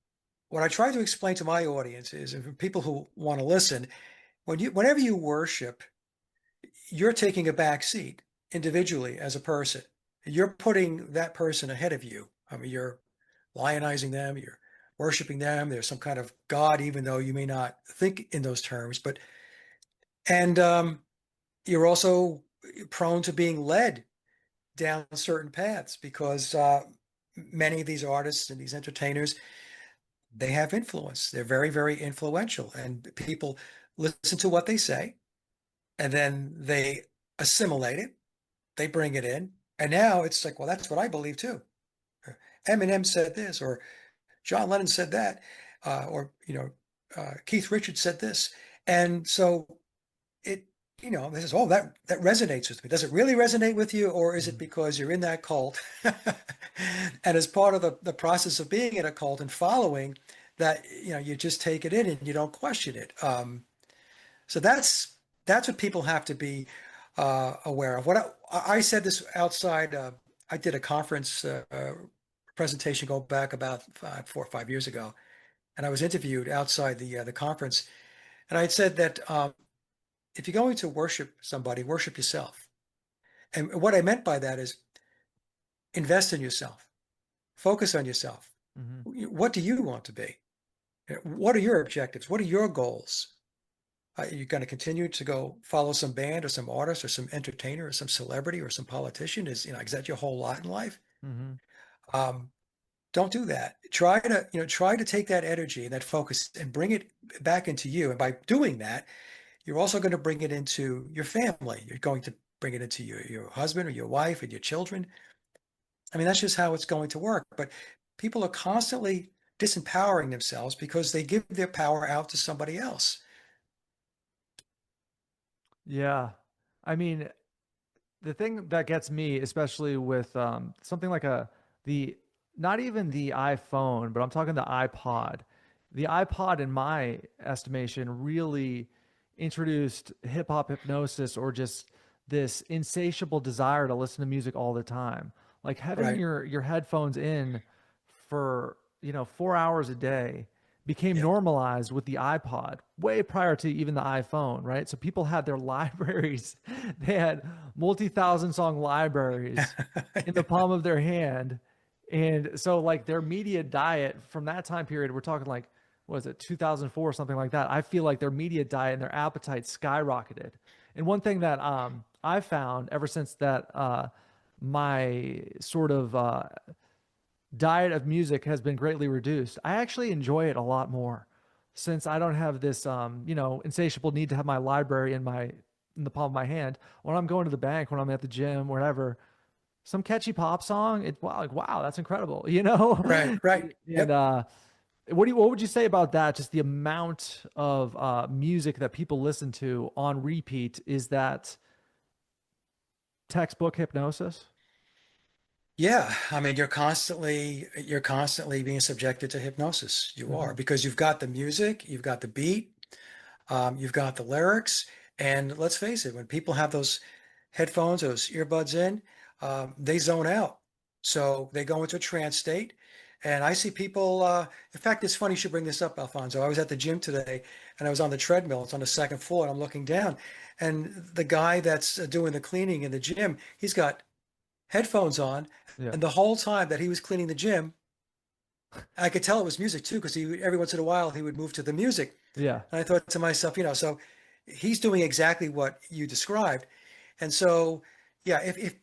what I try to explain to my audience is, and for people who want to listen, whenever you worship, you're taking a back seat individually as a person. You're putting that person ahead of you. I mean, you're lionizing them, you're worshiping them. There's some kind of God, even though you may not think in those terms. And you're also prone to being led down certain paths because many of these artists and these entertainers, they have influence. They're very, very influential, and people listen to what they say, and then they assimilate it. They bring it in, and now it's like, well, that's what I believe too. Eminem said this, or John Lennon said that, or Keith Richards said this, and so it, this is, oh, that resonates with me. Does it really resonate with you, or is it Mhm. because you're in that cult, and as part of the process of being in a cult and following that, you just take it in and you don't question it. So that's what people have to be aware of. What I said this outside. I did a conference presentation go back about 4 or 5 years ago, and I was interviewed outside the conference, and I had said that if you're going to worship somebody, worship yourself. And what I meant by that is invest in yourself, focus on yourself. Mhm. What do you want to be? What are your objectives? What are your goals? Are you going to continue to go follow some band or some artist or some entertainer or some celebrity or some politician? Is that your whole lot in life? Mhm. Um, don't do that. Try to take that energy and that focus and bring it back into you. And by doing that, you're also going to bring it into your family. You're going to bring it into your husband or your wife and your children. I mean, that's just how it's going to work. But people are constantly disempowering themselves because they give their power out to somebody else. Yeah. I mean, the thing that gets me, especially with something like the not even the iPhone, but I'm talking the iPod. The iPod, in my estimation, really introduced hip hop hypnosis, or just this insatiable desire to listen to music all the time. Like having Right. your headphones in for 4 hours a day became Yeah. normalized with the iPod way prior to even the iPhone, right? So people had their libraries, they had multi-thousand song libraries in the palm of their hand. And so like their media diet from that time period, we're talking like, what is it, 2004 or something like that. I feel like their media diet and their appetite skyrocketed. And one thing that I found ever since that my sort of diet of music has been greatly reduced, I actually enjoy it a lot more since I don't have this insatiable need to have my library in the palm of my hand. When I'm going to the bank, when I'm at the gym, wherever, some catchy pop song, it's wow, like wow, that's incredible, Right. Right. And Yep. what would you say about that? Just the amount of music that people listen to on repeat, is that textbook hypnosis? Yeah. I mean, you're constantly being subjected to hypnosis. You are, Hmm. because you've got the music, you've got the beat, you've got the lyrics, and let's face it, when people have those headphones, those earbuds in, they zone out. So they go into a trance state. And I see people, in fact, it's funny you should bring this up, Alfonso. I was at the gym today and I was on the treadmill. It's on the second floor, and I'm looking down. And the guy that's doing the cleaning in the gym, he's got headphones on. Yeah, And the whole time that he was cleaning the gym, I could tell it was music too, because every once in a while he would move to the music. yeah, And I thought to myself, so he's doing exactly what you described. And so, yeah, if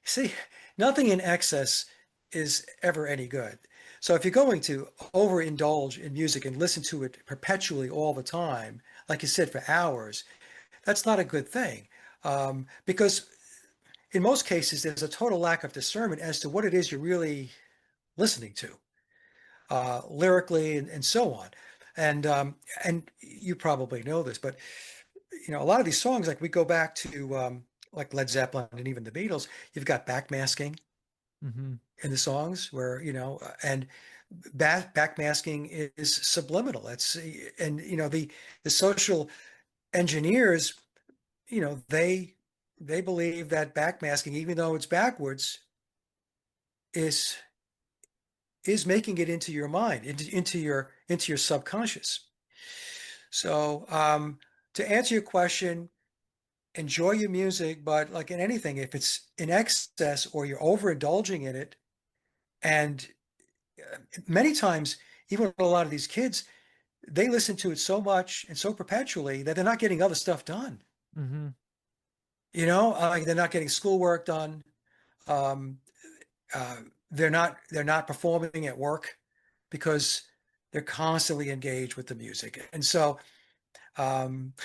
see, nothing in excess is ever any good. So if you're going to overindulge in music and listen to it perpetually all the time, like you said, for hours, that's not a good thing. Because in most cases, there's a total lack of discernment as to what it is you're really listening to, lyrically and so on. And you probably know this, but a lot of these songs, like we go back to like Led Zeppelin and even the Beatles, you've got backmasking hmm in the songs where, and backmasking is subliminal. And the social engineers, they believe that backmasking, even though it's backwards, is is making it into your mind, into your subconscious. So to answer your question, enjoy your music, but like in anything, if it's in excess or you're overindulging in it, and many times even a lot of these kids, they listen to it so much and so perpetually that they're not getting other stuff done. Mm-hmm. They're not getting schoolwork done. Um, uh, they're not performing at work because they're constantly engaged with the music. And so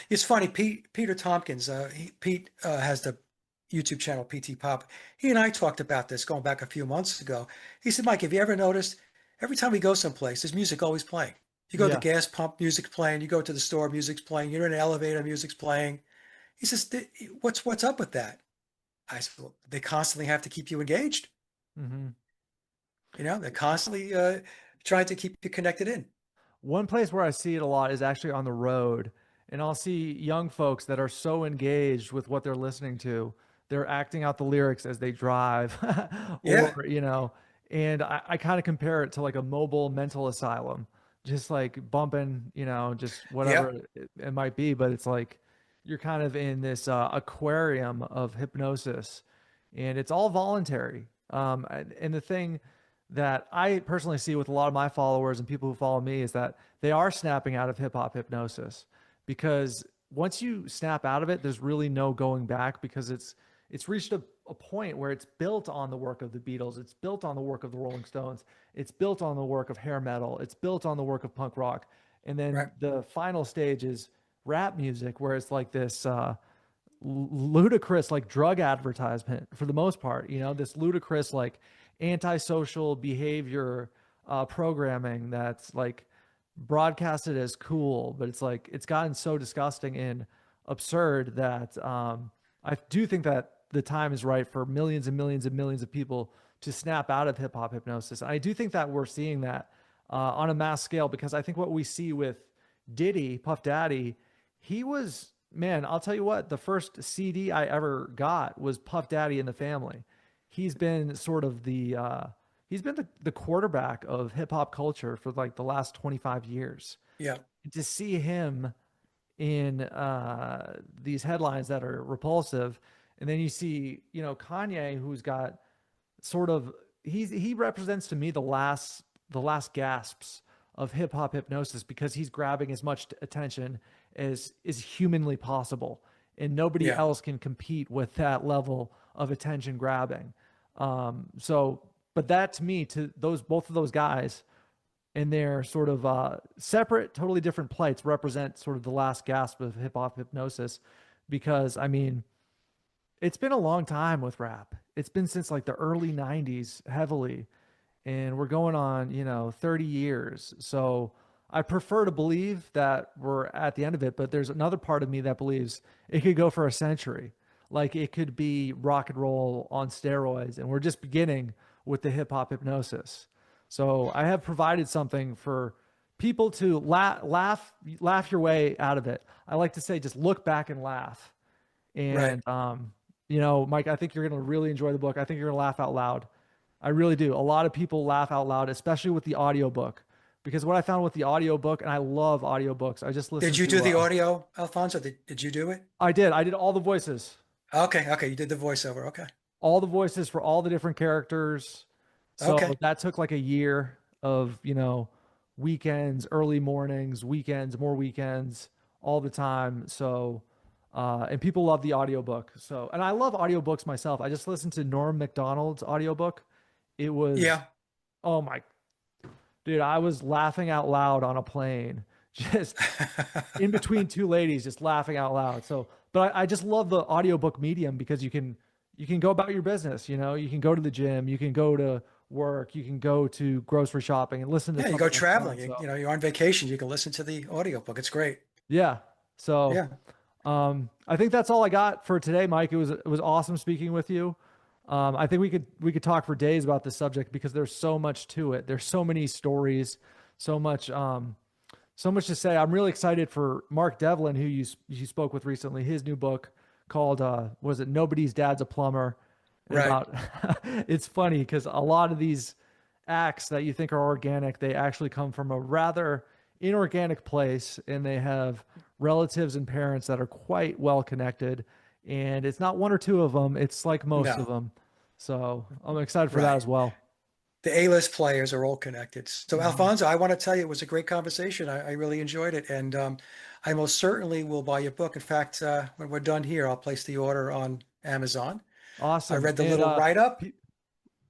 it's funny. Peter Tompkins, Pete has the YouTube channel PT Pop. He and I talked about this going back a few months ago. He said, Mike, have you ever noticed every time we go someplace, there's music always playing. You go to the Yeah. gas pump, music's playing. You go to the store, music's playing. You're in an elevator, music's playing. He says, what's up with that? I said, well, they constantly have to keep you engaged. Mm-hmm. They're constantly trying to keep you connected in. One place where I see it a lot is actually on the road. And I'll see young folks that are so engaged with what they're listening to, they're acting out the lyrics as they drive, or, Yeah, and I kind of compare it to like a mobile mental asylum, just like bumping, just yeah, whatever it might be. But it's like you're kind of in this aquarium of hypnosis, and it's all voluntary. And the thing that I personally see with a lot of my followers and people who follow me is that they are snapping out of hip hop hypnosis, because once you snap out of it, there's really no going back, because it's reached a point where it's built on the work of the Beatles, it's built on the work of the Rolling Stones, it's built on the work of hair metal, it's built on the work of punk rock. And then right. the final stage is rap music, where it's like this ludicrous like drug advertisement for the most part, this ludicrous like antisocial behavior programming that's like broadcasted as cool, but it's like it's gotten so disgusting and absurd that I do think that the time is right for millions and millions and millions of people to snap out of hip hop hypnosis. I do think that we're seeing that on a mass scale, because I think what we see with Diddy, Puff Daddy, he was, man, I'll tell you what, the first CD I ever got was Puff Daddy and the Family. He's been sort of the quarterback of hip hop culture for like the last 25 years. Yeah, And to see him in these headlines that are repulsive, and then you see, Kanye, who's got sort of, he represents to me the last gasps of hip hop hypnosis, because he's grabbing as much attention as is humanly possible, and nobody yeah. else can compete with that level of attention grabbing. So, but that to me, to those both of those guys in their sort of separate, totally different plights, represent sort of the last gasp of hip hop hypnosis, because I mean, it's been a long time with rap. It's been since like the early 90s heavily, and we're going on, 30 years. So I prefer to believe that we're at the end of it, but there's another part of me that believes it could go for a century. Like it could be rock and roll on steroids, and we're just beginning with the hip hop hypnosis. So I have provided something for people to laugh your way out of it. I like to say, just look back and laugh. Right. And Mike, I think you're going to really enjoy the book. I think you're going to laugh out loud. I really do. A lot of people laugh out loud, especially with the audiobook. Because what I found with the audiobook, and I love audiobooks. I just Did listened you do to the audio, Alfonso? Did you do it? I did all the voices. Okay, okay. You did the voiceover. Okay, All the voices for all the different characters. So okay. that took like a year of, weekends, early mornings, weekends, more weekends, all the time. So and people love the audiobook. So, and I love audiobooks myself. I just listened to Norm Macdonald's audiobook. It was, Yeah. oh my, dude, I was laughing out loud on a plane, just in between two ladies, just laughing out loud. So, but I just love the audiobook medium, because you can go about your business, you can go to the gym, you can go to work, you can go to grocery shopping and listen to Yeah, you go something that's fun. traveling. So, You're on vacation. You can listen to the audiobook. It's great. yeah. So, Yeah. I think that's all I got for today, Mike. It was awesome speaking with you. I think we could talk for days about this subject, because there's so much to it. There's so many stories, so much so much to say. I'm really excited for Mark Devlin, who you spoke with recently. His new book called was it Nobody's Dad's a Plumber, and Right. about it's funny because a lot of these acts that you think are organic, they actually come from a rather inorganic place, and they have relatives and parents that are quite well connected, and it's not one or two of them, it's like most of No. them. So I'm excited for that Right. as well. the A-list players are all connected. So Mhm. Alfonso, I want to tell you, it was a great conversation. I really enjoyed it. And I most certainly will buy your book. In fact, when we're done here, I'll place the order on Amazon. I Awesome. read the And little write-up.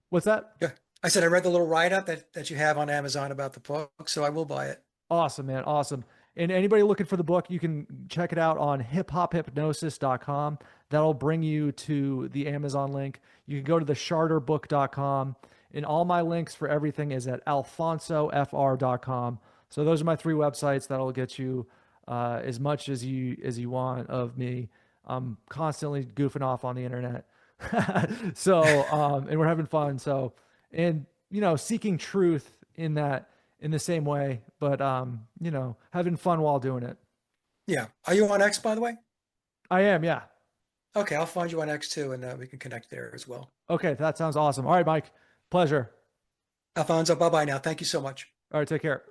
what's that? Yeah. I said I read the little write-up that you have on Amazon about the book, so I will buy it. Awesome, man. Awesome. And anybody looking for the book, you can check it out on hiphophypnosis.com. That'll bring you to the Amazon link. You can go to the charterbook.com. And all my links for everything is at alfonsofr.com. So those are my three websites that'll get you as much as you want of me. I'm constantly goofing off on the internet. So and we're having fun. So and seeking truth in the same way, but having fun while doing it. Yeah. Are you on X, by the way? I am, yeah. Okay, I'll find you on X too, and we can connect there as well. Okay, that sounds awesome. All right, Mike. Pleasure. Alfonso, bye-bye now. Thank you so much. All right, take care.